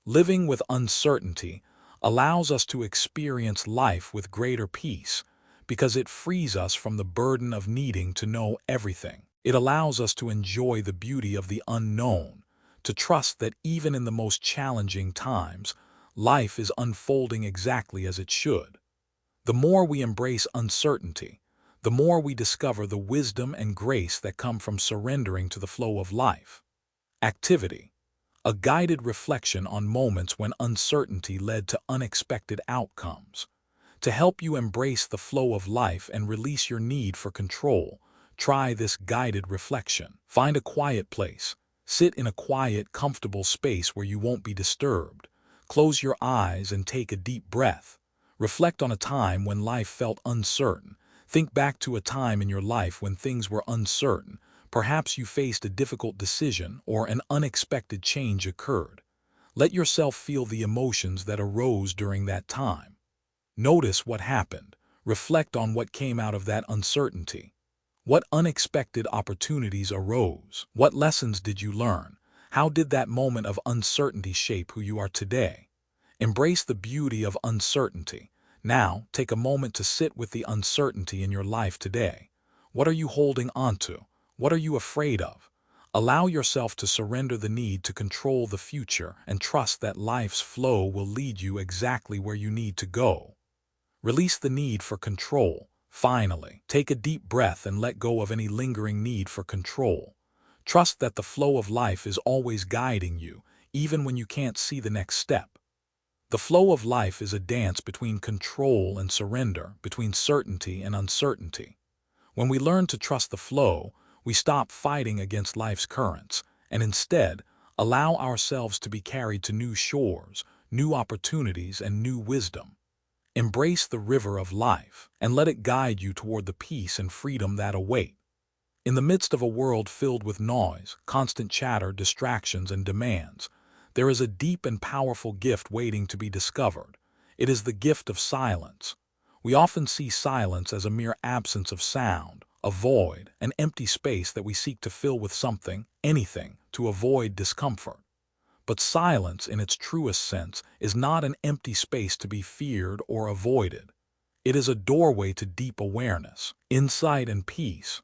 Living with uncertainty allows us to experience life with greater peace because it frees us from the burden of needing to know everything. It allows us to enjoy the beauty of the unknown, to trust that even in the most challenging times, life is unfolding exactly as it should. The more we embrace uncertainty, the more we discover the wisdom and grace that come from surrendering to the flow of life. Activity. A guided reflection on moments when uncertainty led to unexpected outcomes. To help you embrace the flow of life and release your need for control, try this guided reflection. Find a quiet place. Sit in a quiet, comfortable space where you won't be disturbed. Close your eyes and take a deep breath. Reflect on a time when life felt uncertain. Think back to a time in your life when things were uncertain. Perhaps you faced a difficult decision or an unexpected change occurred. Let yourself feel the emotions that arose during that time. Notice what happened. Reflect on what came out of that uncertainty. What unexpected opportunities arose? What lessons did you learn? How did that moment of uncertainty shape who you are today? Embrace the beauty of uncertainty. Now, take a moment to sit with the uncertainty in your life today. What are you holding onto? What are you afraid of? Allow yourself to surrender the need to control the future and trust that life's flow will lead you exactly where you need to go. Release the need for control. Finally, take a deep breath and let go of any lingering need for control. Trust that the flow of life is always guiding you, even when you can't see the next step. The flow of life is a dance between control and surrender, between certainty and uncertainty. When we learn to trust the flow, we stop fighting against life's currents and instead allow ourselves to be carried to new shores, new opportunities, and new wisdom. Embrace the river of life and let it guide you toward the peace and freedom that await. In the midst of a world filled with noise, constant chatter, distractions, and demands, there is a deep and powerful gift waiting to be discovered. It is the gift of silence. We often see silence as a mere absence of sound, a void, an empty space that we seek to fill with something, anything, to avoid discomfort. But silence, in its truest sense, is not an empty space to be feared or avoided. It is a doorway to deep awareness, insight, and peace.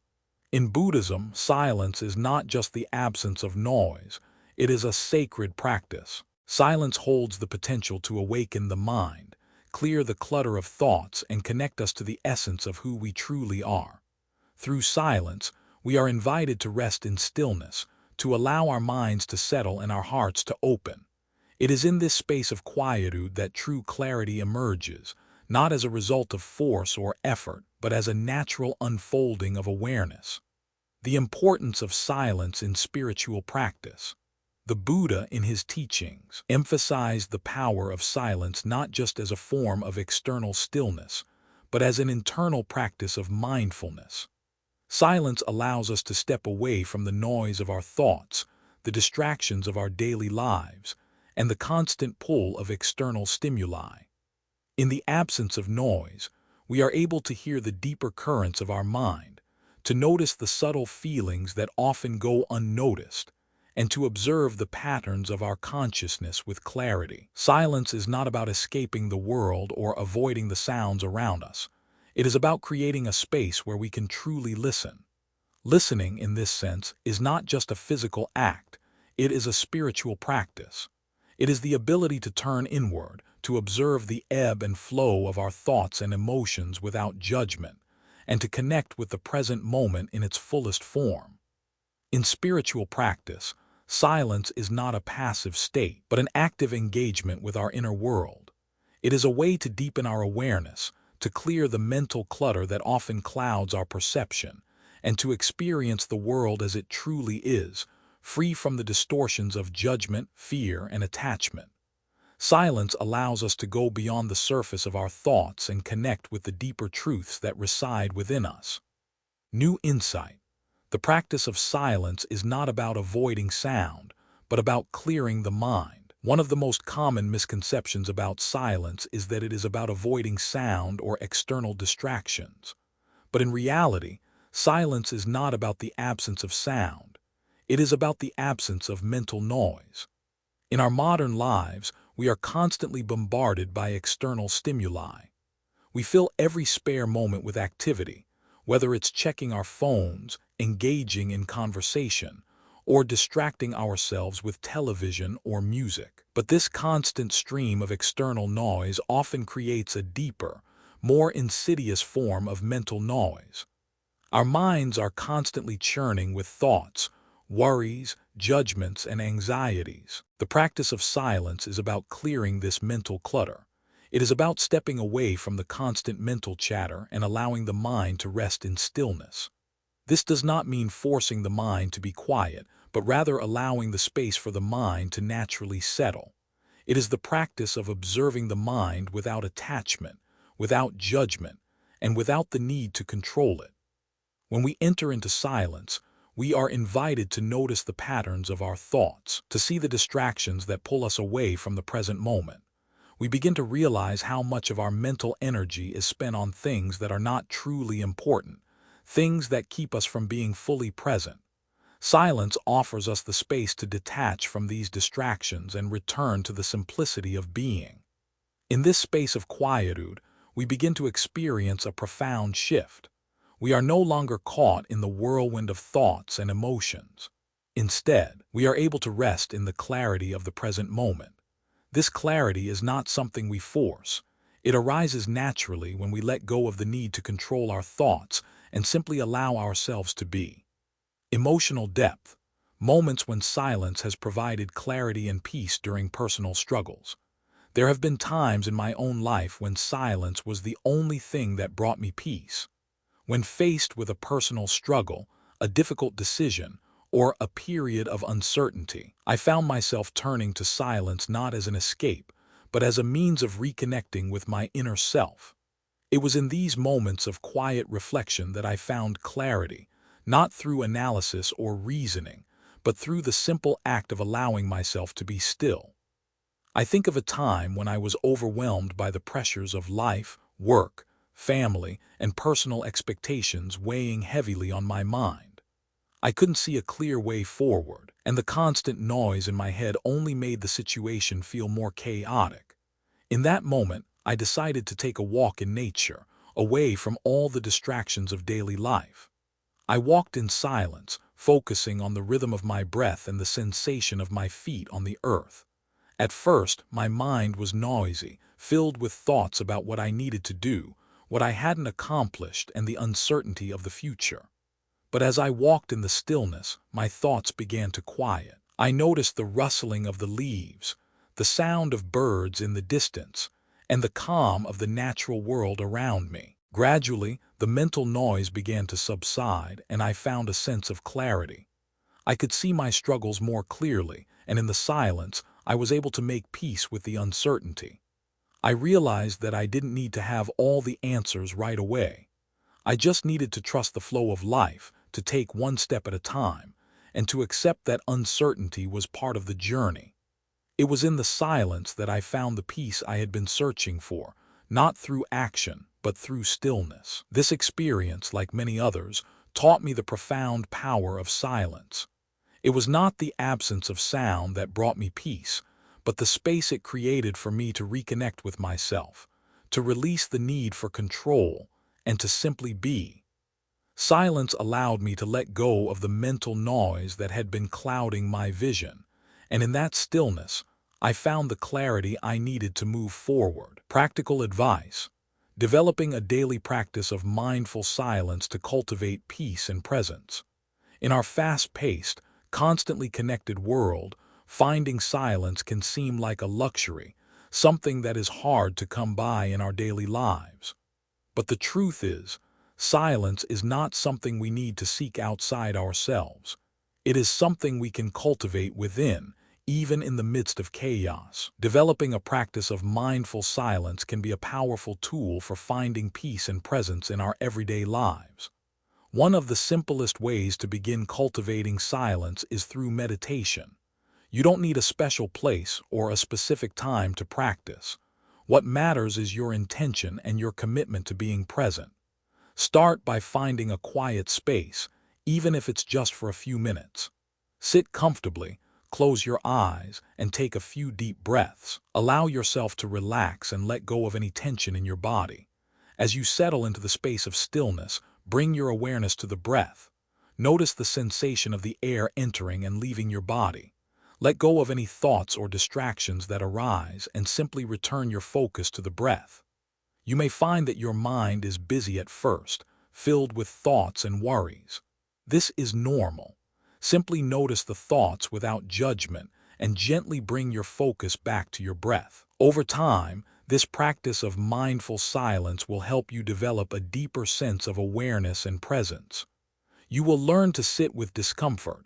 In Buddhism, silence is not just the absence of noise, it is a sacred practice. Silence holds the potential to awaken the mind, clear the clutter of thoughts, and connect us to the essence of who we truly are. Through silence, we are invited to rest in stillness, to allow our minds to settle and our hearts to open. It is in this space of quietude that true clarity emerges, not as a result of force or effort, but as a natural unfolding of awareness. The importance of silence in spiritual practice. The Buddha, in his teachings, emphasized the power of silence not just as a form of external stillness, but as an internal practice of mindfulness. Silence allows us to step away from the noise of our thoughts, the distractions of our daily lives, and the constant pull of external stimuli. In the absence of noise, we are able to hear the deeper currents of our mind, to notice the subtle feelings that often go unnoticed, and to observe the patterns of our consciousness with clarity. Silence is not about escaping the world or avoiding the sounds around us. It is about creating a space where we can truly listen. Listening, in this sense, is not just a physical act, it is a spiritual practice. It is the ability to turn inward, to observe the ebb and flow of our thoughts and emotions without judgment, and to connect with the present moment in its fullest form. In spiritual practice, silence is not a passive state, but an active engagement with our inner world. It is a way to deepen our awareness, to clear the mental clutter that often clouds our perception, and to experience the world as it truly is, free from the distortions of judgment, fear, and attachment. Silence allows us to go beyond the surface of our thoughts and connect with the deeper truths that reside within us. New insight. The practice of silence is not about avoiding sound, but about clearing the mind. One of the most common misconceptions about silence is that it is about avoiding sound or external distractions. But in reality, silence is not about the absence of sound. It is about the absence of mental noise. In our modern lives, we are constantly bombarded by external stimuli. We fill every spare moment with activity, whether it's checking our phones, engaging in conversation, or distracting ourselves with television or music. But this constant stream of external noise often creates a deeper, more insidious form of mental noise. Our minds are constantly churning with thoughts, worries, judgments, and anxieties. The practice of silence is about clearing this mental clutter. It is about stepping away from the constant mental chatter and allowing the mind to rest in stillness. This does not mean forcing the mind to be quiet, but rather allowing the space for the mind to naturally settle. It is the practice of observing the mind without attachment, without judgment, and without the need to control it. When we enter into silence, we are invited to notice the patterns of our thoughts, to see the distractions that pull us away from the present moment. We begin to realize how much of our mental energy is spent on things that are not truly important, things that keep us from being fully present. Silence offers us the space to detach from these distractions and return to the simplicity of being. In this space of quietude, we begin to experience a profound shift. We are no longer caught in the whirlwind of thoughts and emotions. Instead, we are able to rest in the clarity of the present moment. This clarity is not something we force. It arises naturally when we let go of the need to control our thoughts and simply allow ourselves to be. Emotional depth. Moments when silence has provided clarity and peace during personal struggles. There have been times in my own life when silence was the only thing that brought me peace. When faced with a personal struggle, a difficult decision, or a period of uncertainty, I found myself turning to silence not as an escape, but as a means of reconnecting with my inner self. It was in these moments of quiet reflection that I found clarity, not through analysis or reasoning, but through the simple act of allowing myself to be still. I think of a time when I was overwhelmed by the pressures of life, work, family, and personal expectations weighing heavily on my mind. I couldn't see a clear way forward, and the constant noise in my head only made the situation feel more chaotic. In that moment, I decided to take a walk in nature, away from all the distractions of daily life. I walked in silence, focusing on the rhythm of my breath and the sensation of my feet on the earth. At first, my mind was noisy, filled with thoughts about what I needed to do, what I hadn't accomplished, and the uncertainty of the future. But as I walked in the stillness, my thoughts began to quiet. I noticed the rustling of the leaves, the sound of birds in the distance, and the calm of the natural world around me. Gradually, the mental noise began to subside, and I found a sense of clarity. I could see my struggles more clearly, and in the silence, I was able to make peace with the uncertainty. I realized that I didn't need to have all the answers right away. I just needed to trust the flow of life, to take one step at a time, and to accept that uncertainty was part of the journey. It was in the silence that I found the peace I had been searching for, not through action, but through stillness. This experience, like many others, taught me the profound power of silence. It was not the absence of sound that brought me peace, but the space it created for me to reconnect with myself, to release the need for control, and to simply be. Silence allowed me to let go of the mental noise that had been clouding my vision, and in that stillness, I found the clarity I needed to move forward. Practical advice: developing a daily practice of mindful silence to cultivate peace and presence. In our fast-paced, constantly connected world, finding silence can seem like a luxury, something that is hard to come by in our daily lives. But the truth is, silence is not something we need to seek outside ourselves. It is something we can cultivate within, even in the midst of chaos. Developing a practice of mindful silence can be a powerful tool for finding peace and presence in our everyday lives. One of the simplest ways to begin cultivating silence is through meditation. You don't need a special place or a specific time to practice. What matters is your intention and your commitment to being present. Start by finding a quiet space, even if it's just for a few minutes. Sit comfortably, close your eyes, and take a few deep breaths. Allow yourself to relax and let go of any tension in your body. As you settle into the space of stillness, bring your awareness to the breath. Notice the sensation of the air entering and leaving your body. Let go of any thoughts or distractions that arise and simply return your focus to the breath. You may find that your mind is busy at first, filled with thoughts and worries. This is normal. Simply notice the thoughts without judgment and gently bring your focus back to your breath. Over time, this practice of mindful silence will help you develop a deeper sense of awareness and presence. You will learn to sit with discomfort,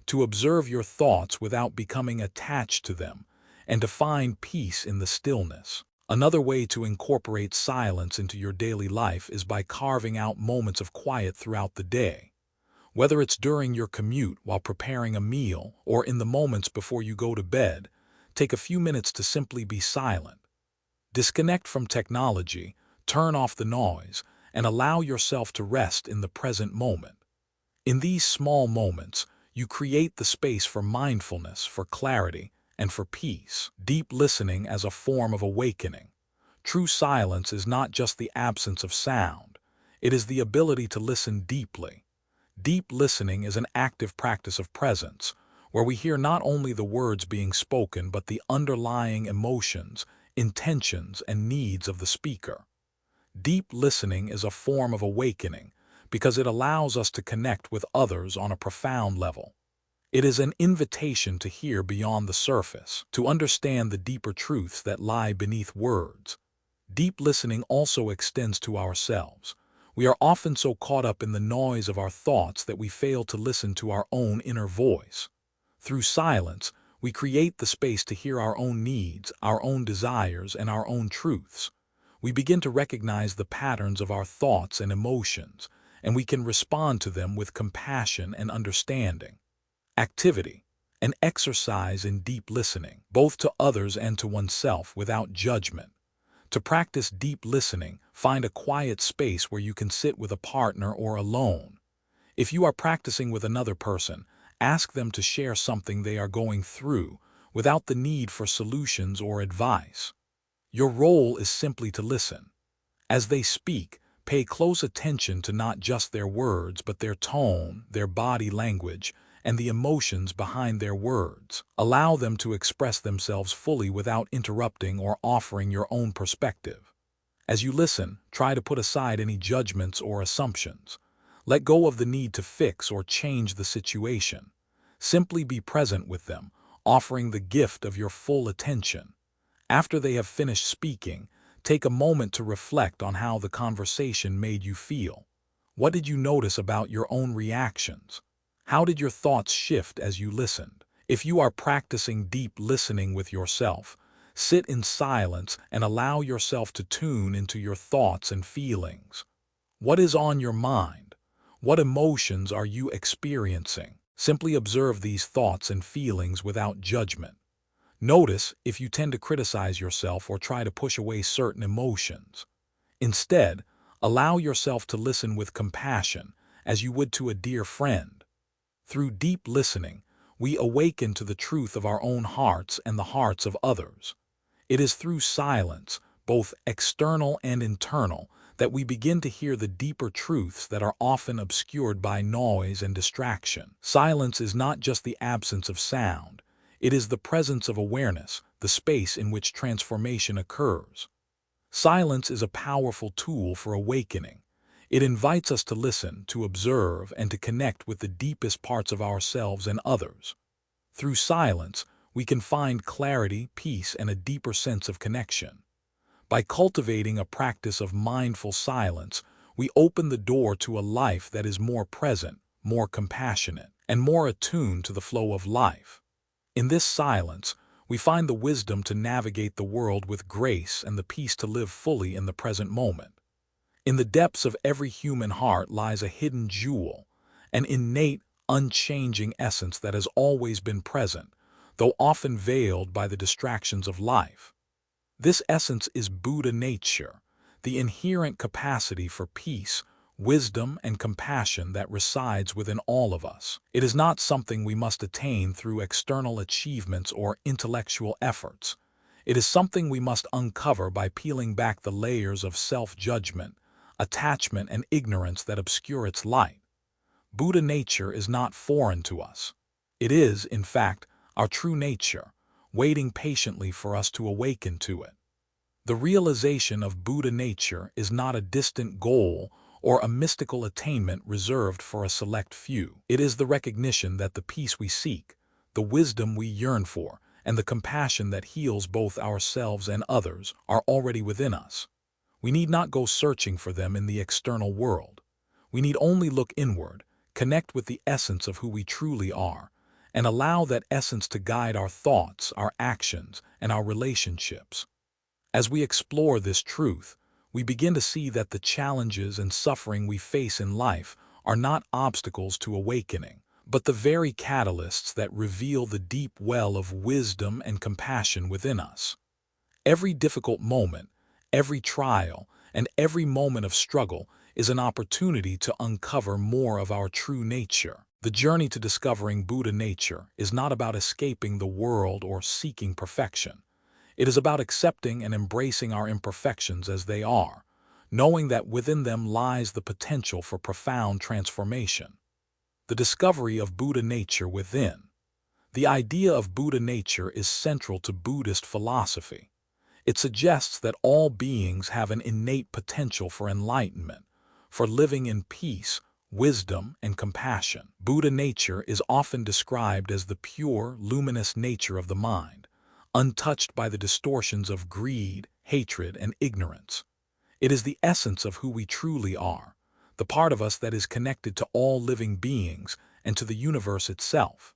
to observe your thoughts without becoming attached to them, and to find peace in the stillness. Another way to incorporate silence into your daily life is by carving out moments of quiet throughout the day. Whether it's during your commute while preparing a meal or in the moments before you go to bed, take a few minutes to simply be silent. Disconnect from technology, turn off the noise, and allow yourself to rest in the present moment. In these small moments, you create the space for mindfulness, for clarity, and for peace. Deep listening as a form of awakening. True silence is not just the absence of sound. It is the ability to listen deeply. Deep listening is an active practice of presence, where we hear not only the words being spoken but the underlying emotions, intentions, and needs of the speaker. Deep listening is a form of awakening because it allows us to connect with others on a profound level. It is an invitation to hear beyond the surface, to understand the deeper truths that lie beneath words. Deep listening also extends to ourselves. We are often so caught up in the noise of our thoughts that we fail to listen to our own inner voice. Through silence, we create the space to hear our own needs, our own desires, and our own truths. We begin to recognize the patterns of our thoughts and emotions, and we can respond to them with compassion and understanding. Activity, an exercise in deep listening, both to others and to oneself without judgment. To practice deep listening, find a quiet space where you can sit with a partner or alone. If you are practicing with another person, ask them to share something they are going through without the need for solutions or advice. Your role is simply to listen. As they speak, pay close attention to not just their words, but their tone, their body language, and the emotions behind their words. Allow them to express themselves fully without interrupting or offering your own perspective. As you listen, try to put aside any judgments or assumptions. Let go of the need to fix or change the situation. Simply be present with them, offering the gift of your full attention. After they have finished speaking, take a moment to reflect on how the conversation made you feel. What did you notice about your own reactions? How did your thoughts shift as you listened? If you are practicing deep listening with yourself, sit in silence and allow yourself to tune into your thoughts and feelings. What is on your mind? What emotions are you experiencing? Simply observe these thoughts and feelings without judgment. Notice if you tend to criticize yourself or try to push away certain emotions. Instead, allow yourself to listen with compassion as you would to a dear friend. Through deep listening, we awaken to the truth of our own hearts and the hearts of others. It is through silence, both external and internal, that we begin to hear the deeper truths that are often obscured by noise and distraction. Silence is not just the absence of sound. It is the presence of awareness, the space in which transformation occurs. Silence is a powerful tool for awakening. It invites us to listen, to observe, and to connect with the deepest parts of ourselves and others. Through silence, we can find clarity, peace, and a deeper sense of connection. By cultivating a practice of mindful silence, we open the door to a life that is more present, more compassionate, and more attuned to the flow of life. In this silence, we find the wisdom to navigate the world with grace and the peace to live fully in the present moment. In the depths of every human heart lies a hidden jewel, an innate, unchanging essence that has always been present, though often veiled by the distractions of life. This essence is Buddha nature, the inherent capacity for peace, wisdom, and compassion that resides within all of us. It is not something we must attain through external achievements or intellectual efforts. It is something we must uncover by peeling back the layers of self-judgment, attachment, and ignorance that obscure its light. Buddha nature is not foreign to us. It is, in fact, our true nature, waiting patiently for us to awaken to it. The realization of Buddha nature is not a distant goal or a mystical attainment reserved for a select few. It is the recognition that the peace we seek, the wisdom we yearn for, and the compassion that heals both ourselves and others are already within us. We need not go searching for them in the external world. We need only look inward, connect with the essence of who we truly are, and allow that essence to guide our thoughts, our actions, and our relationships. As we explore this truth, we begin to see that the challenges and suffering we face in life are not obstacles to awakening, but the very catalysts that reveal the deep well of wisdom and compassion within us. Every difficult moment, every trial, and every moment of struggle is an opportunity to uncover more of our true nature. The journey to discovering Buddha nature is not about escaping the world or seeking perfection. It is about accepting and embracing our imperfections as they are, knowing that within them lies the potential for profound transformation. The discovery of Buddha nature within. The idea of Buddha nature is central to Buddhist philosophy. It suggests that all beings have an innate potential for enlightenment, for living in peace, wisdom, and compassion. Buddha nature is often described as the pure, luminous nature of the mind, untouched by the distortions of greed, hatred, and ignorance. It is the essence of who we truly are, the part of us that is connected to all living beings and to the universe itself.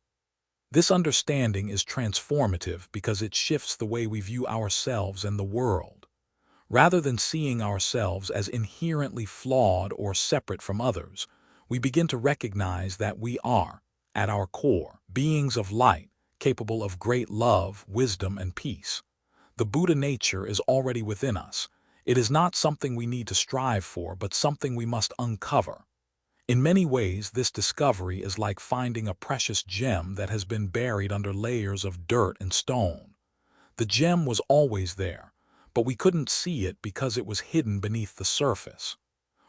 This understanding is transformative because it shifts the way we view ourselves and the world. Rather than seeing ourselves as inherently flawed or separate from others, we begin to recognize that we are, at our core, beings of light, capable of great love, wisdom, and peace. The Buddha nature is already within us. It is not something we need to strive for, but something we must uncover. In many ways, this discovery is like finding a precious gem that has been buried under layers of dirt and stone. The gem was always there, but we couldn't see it because it was hidden beneath the surface.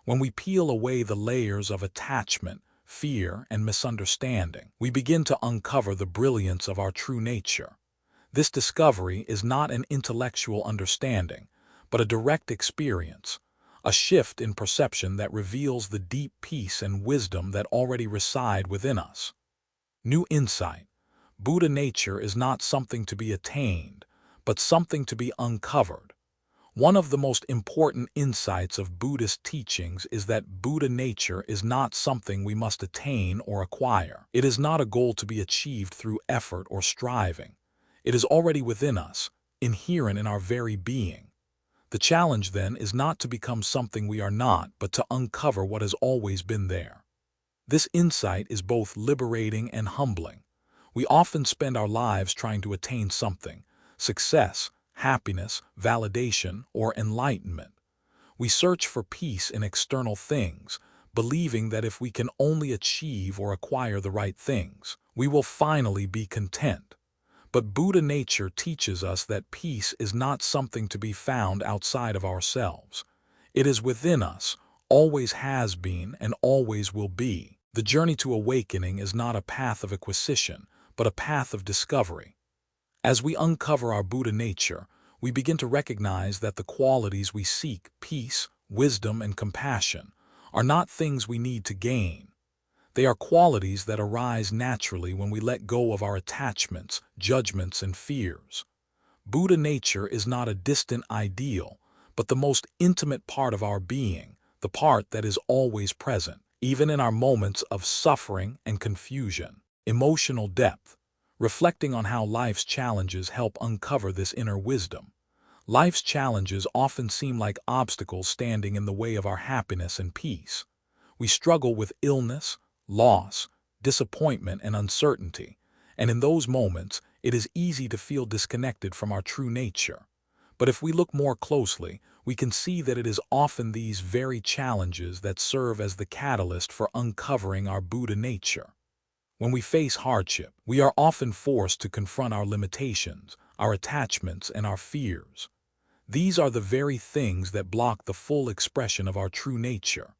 When we peel away the layers of attachment, fear, and misunderstanding, we begin to uncover the brilliance of our true nature. This discovery is not an intellectual understanding, but a direct experience, a shift in perception that reveals the deep peace and wisdom that already reside within us. New insight. Buddha nature is not something to be attained, but something to be uncovered. One of the most important insights of Buddhist teachings is that Buddha nature is not something we must attain or acquire. It is not a goal to be achieved through effort or striving. It is already within us, inherent in our very being. The challenge, then, is not to become something we are not, but to uncover what has always been there. This insight is both liberating and humbling. We often spend our lives trying to attain something: success, happiness, validation, or enlightenment. We search for peace in external things, believing that if we can only achieve or acquire the right things, we will finally be content. But Buddha nature teaches us that peace is not something to be found outside of ourselves. It is within us, always has been, and always will be. The journey to awakening is not a path of acquisition, but a path of discovery. As we uncover our Buddha nature, we begin to recognize that the qualities we seek, peace, wisdom, and compassion, are not things we need to gain. They are qualities that arise naturally when we let go of our attachments, judgments, and fears. Buddha nature is not a distant ideal, but the most intimate part of our being, the part that is always present, even in our moments of suffering and confusion. Emotional depth. Reflecting on how life's challenges help uncover this inner wisdom. Life's challenges often seem like obstacles standing in the way of our happiness and peace. We struggle with illness, loss, disappointment, and uncertainty, and in those moments, it is easy to feel disconnected from our true nature. But if we look more closely, we can see that it is often these very challenges that serve as the catalyst for uncovering our Buddha nature. When we face hardship, we are often forced to confront our limitations, our attachments, and our fears. These are the very things that block the full expression of our true nature.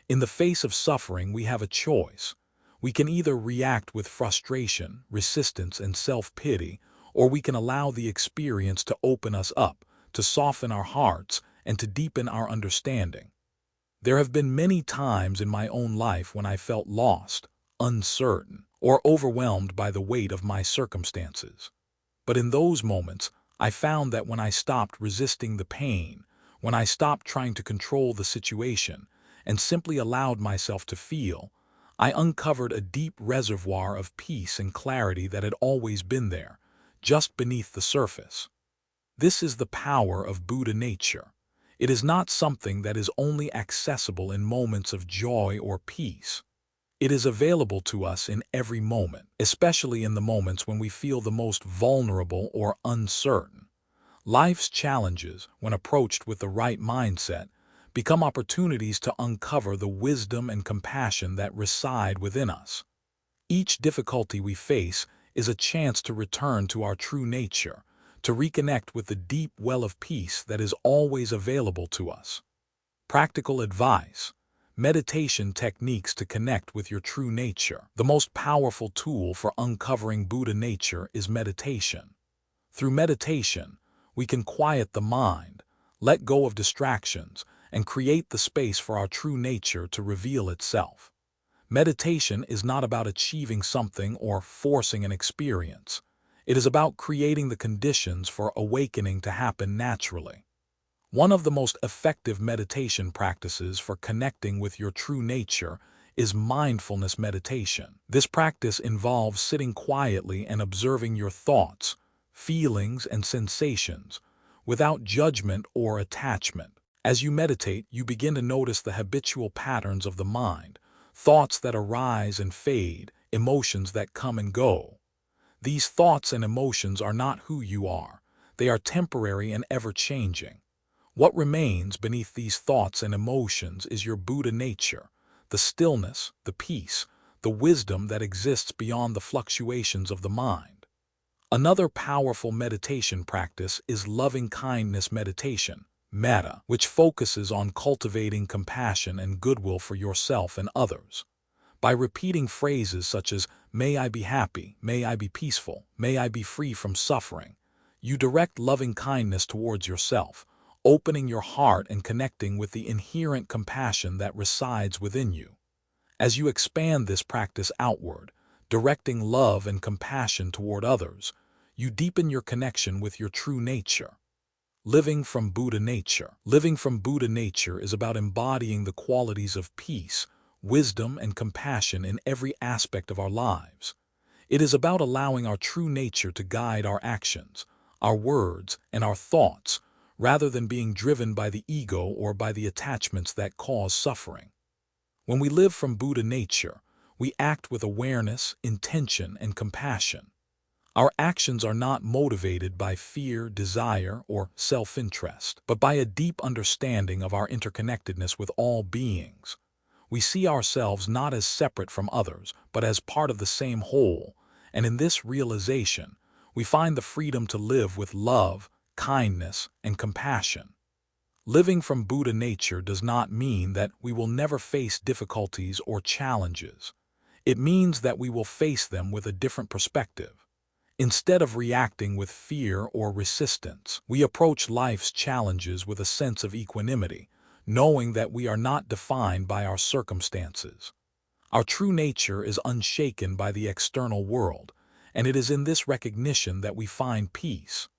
In the face of suffering, we have a choice. We can either react with frustration, resistance, and self-pity, or we can allow the experience to open us up, to soften our hearts, and to deepen our understanding. There have been many times in my own life when I felt lost, uncertain, or overwhelmed by the weight of my circumstances. But in those moments, I found that when I stopped resisting the pain, when I stopped trying to control the situation, and simply allowed myself to feel, I uncovered a deep reservoir of peace and clarity that had always been there, just beneath the surface. This is the power of Buddha nature. It is not something that is only accessible in moments of joy or peace. It is available to us in every moment, especially in the moments when we feel the most vulnerable or uncertain. Life's challenges, when approached with the right mindset, become opportunities to uncover the wisdom and compassion that reside within us. Each difficulty we face is a chance to return to our true nature, to reconnect with the deep well of peace that is always available to us. Practical advice. Meditation techniques to connect with your true nature. The most powerful tool for uncovering Buddha nature is meditation. Through meditation, we can quiet the mind, let go of distractions, and create the space for our true nature to reveal itself. Meditation is not about achieving something or forcing an experience. It is about creating the conditions for awakening to happen naturally. One of the most effective meditation practices for connecting with your true nature is mindfulness meditation. This practice involves sitting quietly and observing your thoughts, feelings, and sensations without judgment or attachment. As you meditate, you begin to notice the habitual patterns of the mind, thoughts that arise and fade, emotions that come and go. These thoughts and emotions are not who you are. They are temporary and ever-changing. What remains beneath these thoughts and emotions is your Buddha nature, the stillness, the peace, the wisdom that exists beyond the fluctuations of the mind. Another powerful meditation practice is loving-kindness meditation, metta, which focuses on cultivating compassion and goodwill for yourself and others. By repeating phrases such as, "May I be happy, may I be peaceful, may I be free from suffering," you direct loving kindness towards yourself, opening your heart and connecting with the inherent compassion that resides within you. As you expand this practice outward, directing love and compassion toward others, you deepen your connection with your true nature. Living from Buddha nature. Living from Buddha nature is about embodying the qualities of peace, wisdom, and compassion in every aspect of our lives. It is about allowing our true nature to guide our actions, our words, and our thoughts, rather than being driven by the ego or by the attachments that cause suffering. When we live from Buddha nature, we act with awareness, intention, and compassion. Our actions are not motivated by fear, desire, or self-interest, but by a deep understanding of our interconnectedness with all beings. We see ourselves not as separate from others, but as part of the same whole, and in this realization, we find the freedom to live with love, kindness, and compassion. Living from Buddha nature does not mean that we will never face difficulties or challenges. It means that we will face them with a different perspective. Instead of reacting with fear or resistance, we approach life's challenges with a sense of equanimity, knowing that we are not defined by our circumstances. Our true nature is unshaken by the external world, and it is in this recognition that we find peace.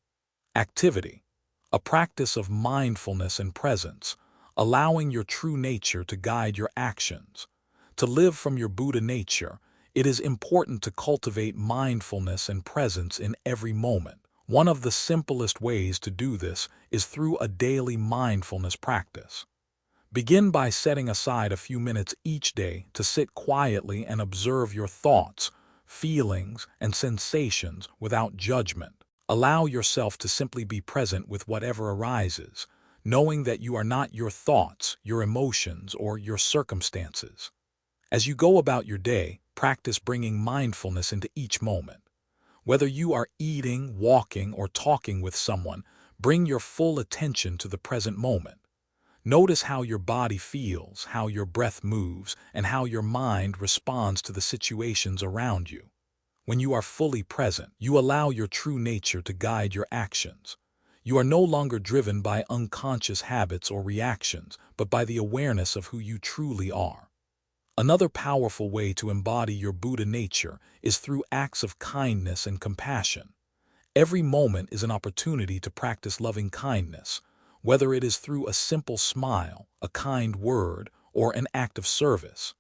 Activity, a practice of mindfulness and presence, allowing your true nature to guide your actions. To live from your Buddha nature, it is important to cultivate mindfulness and presence in every moment. One of the simplest ways to do this is through a daily mindfulness practice. Begin by setting aside a few minutes each day to sit quietly and observe your thoughts, feelings, and sensations without judgment. Allow yourself to simply be present with whatever arises, knowing that you are not your thoughts, your emotions, or your circumstances. As you go about your day, practice bringing mindfulness into each moment. Whether you are eating, walking, or talking with someone, bring your full attention to the present moment. Notice how your body feels, how your breath moves, and how your mind responds to the situations around you. When you are fully present, you allow your true nature to guide your actions. You are no longer driven by unconscious habits or reactions, but by the awareness of who you truly are. Another powerful way to embody your Buddha nature is through acts of kindness and compassion. Every moment is an opportunity to practice loving kindness, whether it is through a simple smile, a kind word, or an act of service.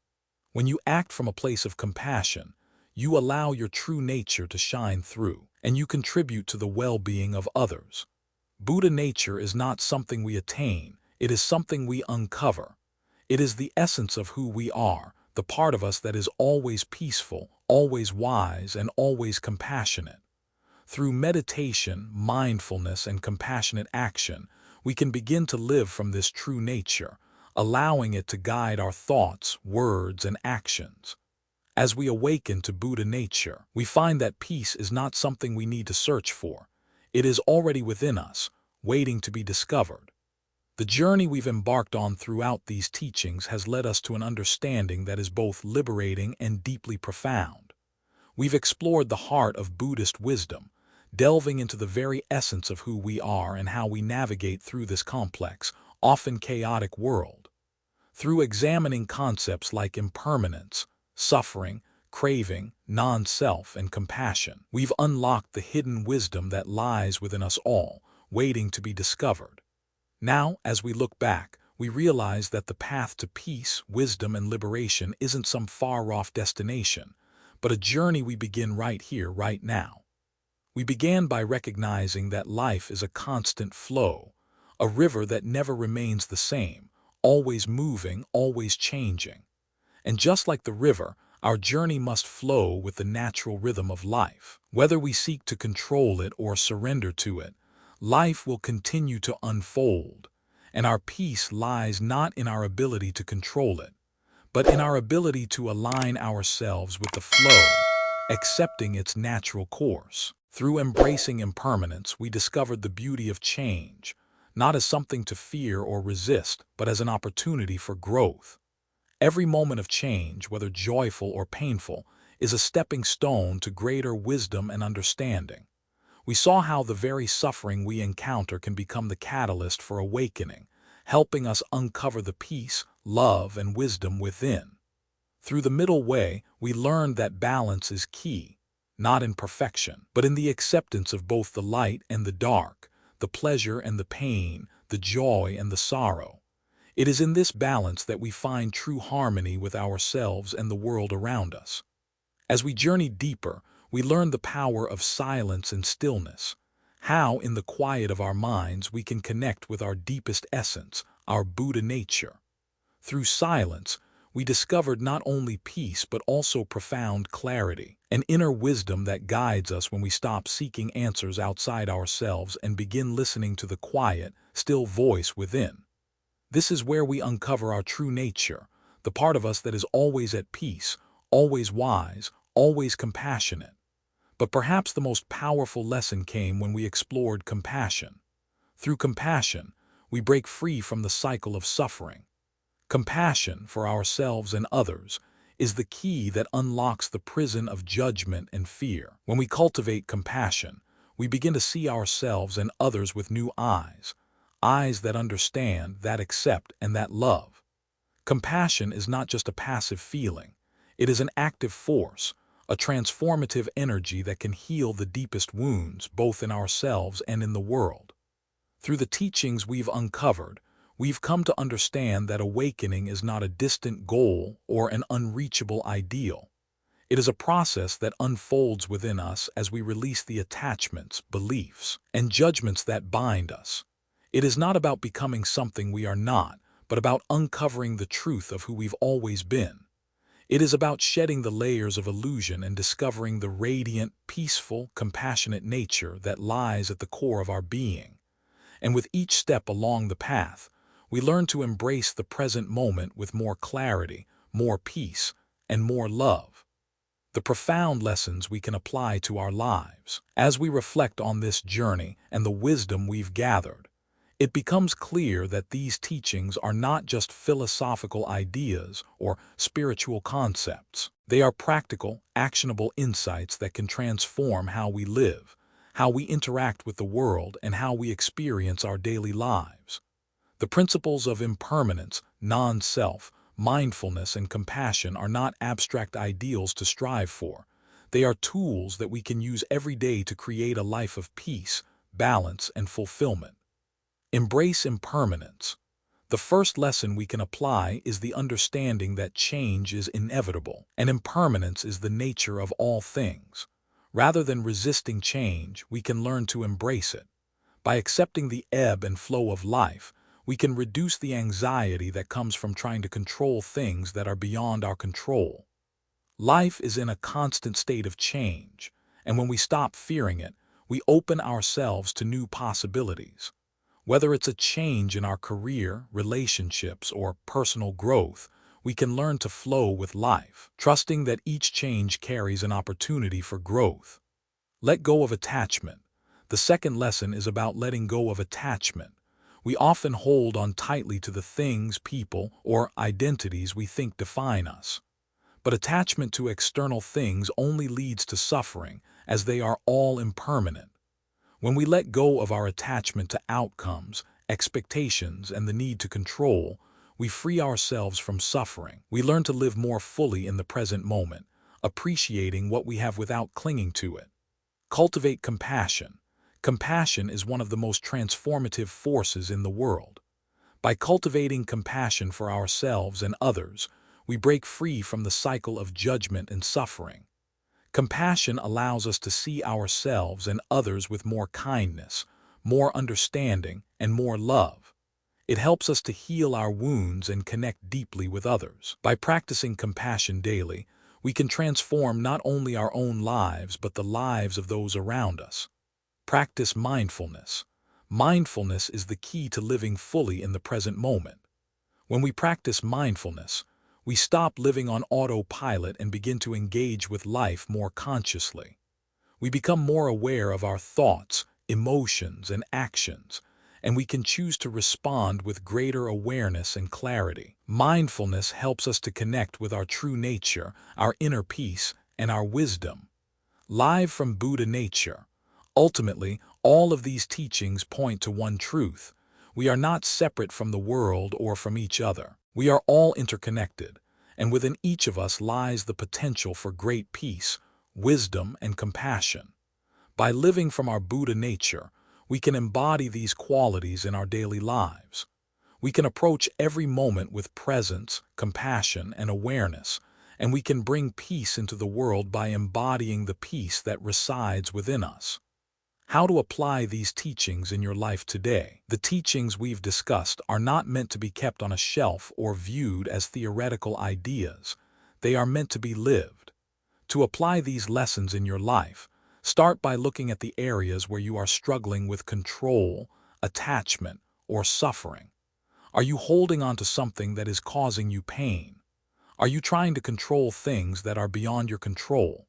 When you act from a place of compassion, you allow your true nature to shine through, and you contribute to the well-being of others. Buddha nature is not something we attain, it is something we uncover. It is the essence of who we are, the part of us that is always peaceful, always wise, and always compassionate. Through meditation, mindfulness, and compassionate action, we can begin to live from this true nature, allowing it to guide our thoughts, words, and actions. As we awaken to Buddha nature, we find that peace is not something we need to search for. It is already within us, waiting to be discovered. The journey we've embarked on throughout these teachings has led us to an understanding that is both liberating and deeply profound. We've explored the heart of Buddhist wisdom, delving into the very essence of who we are and how we navigate through this complex, often chaotic world. Through examining concepts like impermanence, suffering, craving, non-self, and compassion, we've unlocked the hidden wisdom that lies within us all, waiting to be discovered. Now, as we look back, we realize that the path to peace, wisdom, and liberation isn't some far-off destination, but a journey we begin right here, right now. We began by recognizing that life is a constant flow, a river that never remains the same, always moving, always changing. And just like the river, our journey must flow with the natural rhythm of life. Whether we seek to control it or surrender to it, life will continue to unfold, and our peace lies not in our ability to control it, but in our ability to align ourselves with the flow, accepting its natural course. Through embracing impermanence, we discovered the beauty of change, not as something to fear or resist, but as an opportunity for growth. Every moment of change, whether joyful or painful, is a stepping stone to greater wisdom and understanding. We saw how the very suffering we encounter can become the catalyst for awakening, helping us uncover the peace, love, and wisdom within. Through the middle way, we learned that balance is key, not in perfection, but in the acceptance of both the light and the dark, the pleasure and the pain, the joy and the sorrow. It is in this balance that we find true harmony with ourselves and the world around us. As we journey deeper, we learn the power of silence and stillness, how in the quiet of our minds we can connect with our deepest essence, our Buddha nature. Through silence, we discovered not only peace but also profound clarity, an inner wisdom that guides us when we stop seeking answers outside ourselves and begin listening to the quiet, still voice within. This is where we uncover our true nature, the part of us that is always at peace, always wise, always compassionate. But perhaps the most powerful lesson came when we explored compassion. Through compassion, we break free from the cycle of suffering. Compassion for ourselves and others is the key that unlocks the prison of judgment and fear. When we cultivate compassion, we begin to see ourselves and others with new eyes, eyes that understand, that accept, and that love. Compassion is not just a passive feeling. It is an active force, a transformative energy that can heal the deepest wounds, both in ourselves and in the world. Through the teachings we've uncovered, we've come to understand that awakening is not a distant goal or an unreachable ideal. It is a process that unfolds within us as we release the attachments, beliefs, and judgments that bind us. It is not about becoming something we are not, but about uncovering the truth of who we've always been. It is about shedding the layers of illusion and discovering the radiant, peaceful, compassionate nature that lies at the core of our being. And with each step along the path, we learn to embrace the present moment with more clarity, more peace, and more love. The profound lessons we can apply to our lives. As we reflect on this journey and the wisdom we've gathered, it becomes clear that these teachings are not just philosophical ideas or spiritual concepts. They are practical, actionable insights that can transform how we live, how we interact with the world, and how we experience our daily lives. The principles of impermanence, non-self, mindfulness, and compassion are not abstract ideals to strive for. They are tools that we can use every day to create a life of peace, balance, and fulfillment. Embrace impermanence. The first lesson we can apply is the understanding that change is inevitable, and impermanence is the nature of all things. Rather than resisting change, we can learn to embrace it. By accepting the ebb and flow of life, we can reduce the anxiety that comes from trying to control things that are beyond our control. Life is in a constant state of change, and when we stop fearing it, we open ourselves to new possibilities. Whether it's a change in our career, relationships, or personal growth, we can learn to flow with life, trusting that each change carries an opportunity for growth. Let go of attachment. The second lesson is about letting go of attachment. We often hold on tightly to the things, people, or identities we think define us. But attachment to external things only leads to suffering, as they are all impermanent. When we let go of our attachment to outcomes, expectations, and the need to control, we free ourselves from suffering. We learn to live more fully in the present moment, appreciating what we have without clinging to it. Cultivate compassion. Compassion is one of the most transformative forces in the world. By cultivating compassion for ourselves and others, we break free from the cycle of judgment and suffering. Compassion allows us to see ourselves and others with more kindness, more understanding, and more love. It helps us to heal our wounds and connect deeply with others. By practicing compassion daily, we can transform not only our own lives but the lives of those around us. Practice mindfulness. Mindfulness is the key to living fully in the present moment. When we practice mindfulness, We stop living on autopilot and begin to engage with life more consciously. We become more aware of our thoughts, emotions, and actions, and we can choose to respond with greater awareness and clarity. Mindfulness helps us to connect with our true nature, our inner peace, and our wisdom. Live from Buddha nature. Ultimately, all of these teachings point to one truth. We are not separate from the world or from each other. We are all interconnected, and within each of us lies the potential for great peace, wisdom, and compassion. By living from our Buddha nature, we can embody these qualities in our daily lives. We can approach every moment with presence, compassion, and awareness, and we can bring peace into the world by embodying the peace that resides within us. How to apply these teachings in your life today? The teachings we've discussed are not meant to be kept on a shelf or viewed as theoretical ideas. They are meant to be lived. To apply these lessons in your life, start by looking at the areas where you are struggling with control, attachment, or suffering. Are you holding on to something that is causing you pain? Are you trying to control things that are beyond your control?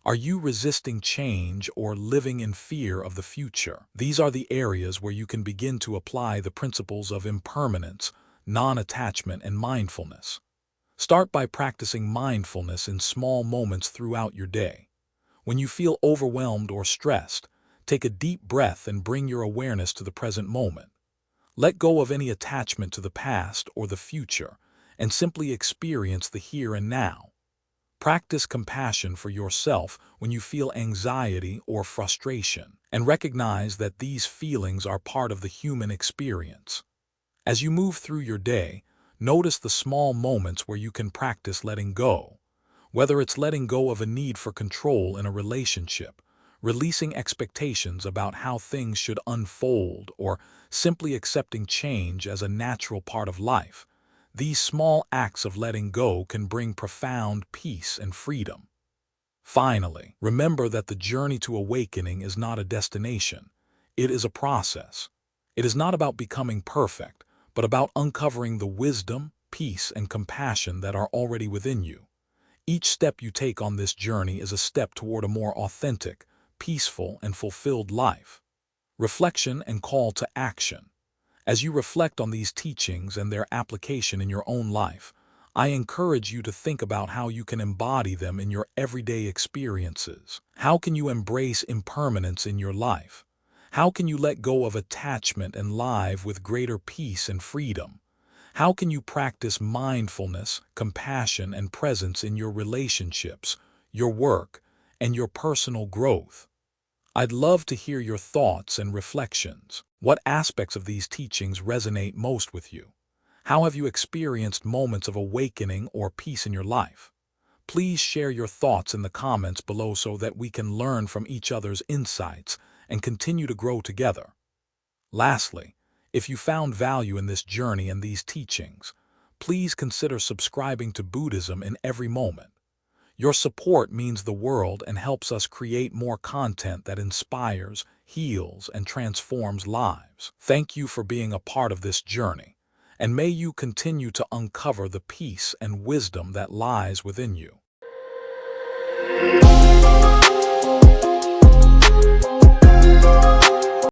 Are you resisting change or living in fear of the future? These are the areas where you can begin to apply the principles of impermanence, non-attachment, and mindfulness. Start by practicing mindfulness in small moments throughout your day. When you feel overwhelmed or stressed, take a deep breath and bring your awareness to the present moment. Let go of any attachment to the past or the future and simply experience the here and now. Practice compassion for yourself when you feel anxiety or frustration, and recognize that these feelings are part of the human experience. As you move through your day, notice the small moments where you can practice letting go. Whether it's letting go of a need for control in a relationship, releasing expectations about how things should unfold, or simply accepting change as a natural part of life, these small acts of letting go can bring profound peace and freedom. Finally, remember that the journey to awakening is not a destination. It is a process. It is not about becoming perfect, but about uncovering the wisdom, peace, and compassion that are already within you. Each step you take on this journey is a step toward a more authentic, peaceful, and fulfilled life. Reflection and call to action. As you reflect on these teachings and their application in your own life, I encourage you to think about how you can embody them in your everyday experiences. How can you embrace impermanence in your life? How can you let go of attachment and live with greater peace and freedom? How can you practice mindfulness, compassion, and presence in your relationships, your work, and your personal growth? I'd love to hear your thoughts and reflections. What aspects of these teachings resonate most with you? How have you experienced moments of awakening or peace in your life? Please share your thoughts in the comments below so that we can learn from each other's insights and continue to grow together. Lastly, if you found value in this journey and these teachings, please consider subscribing to Buddhism in every moment. Your support means the world and helps us create more content that inspires, heals, and transforms lives. Thank you for being a part of this journey, and may you continue to uncover the peace and wisdom that lies within you.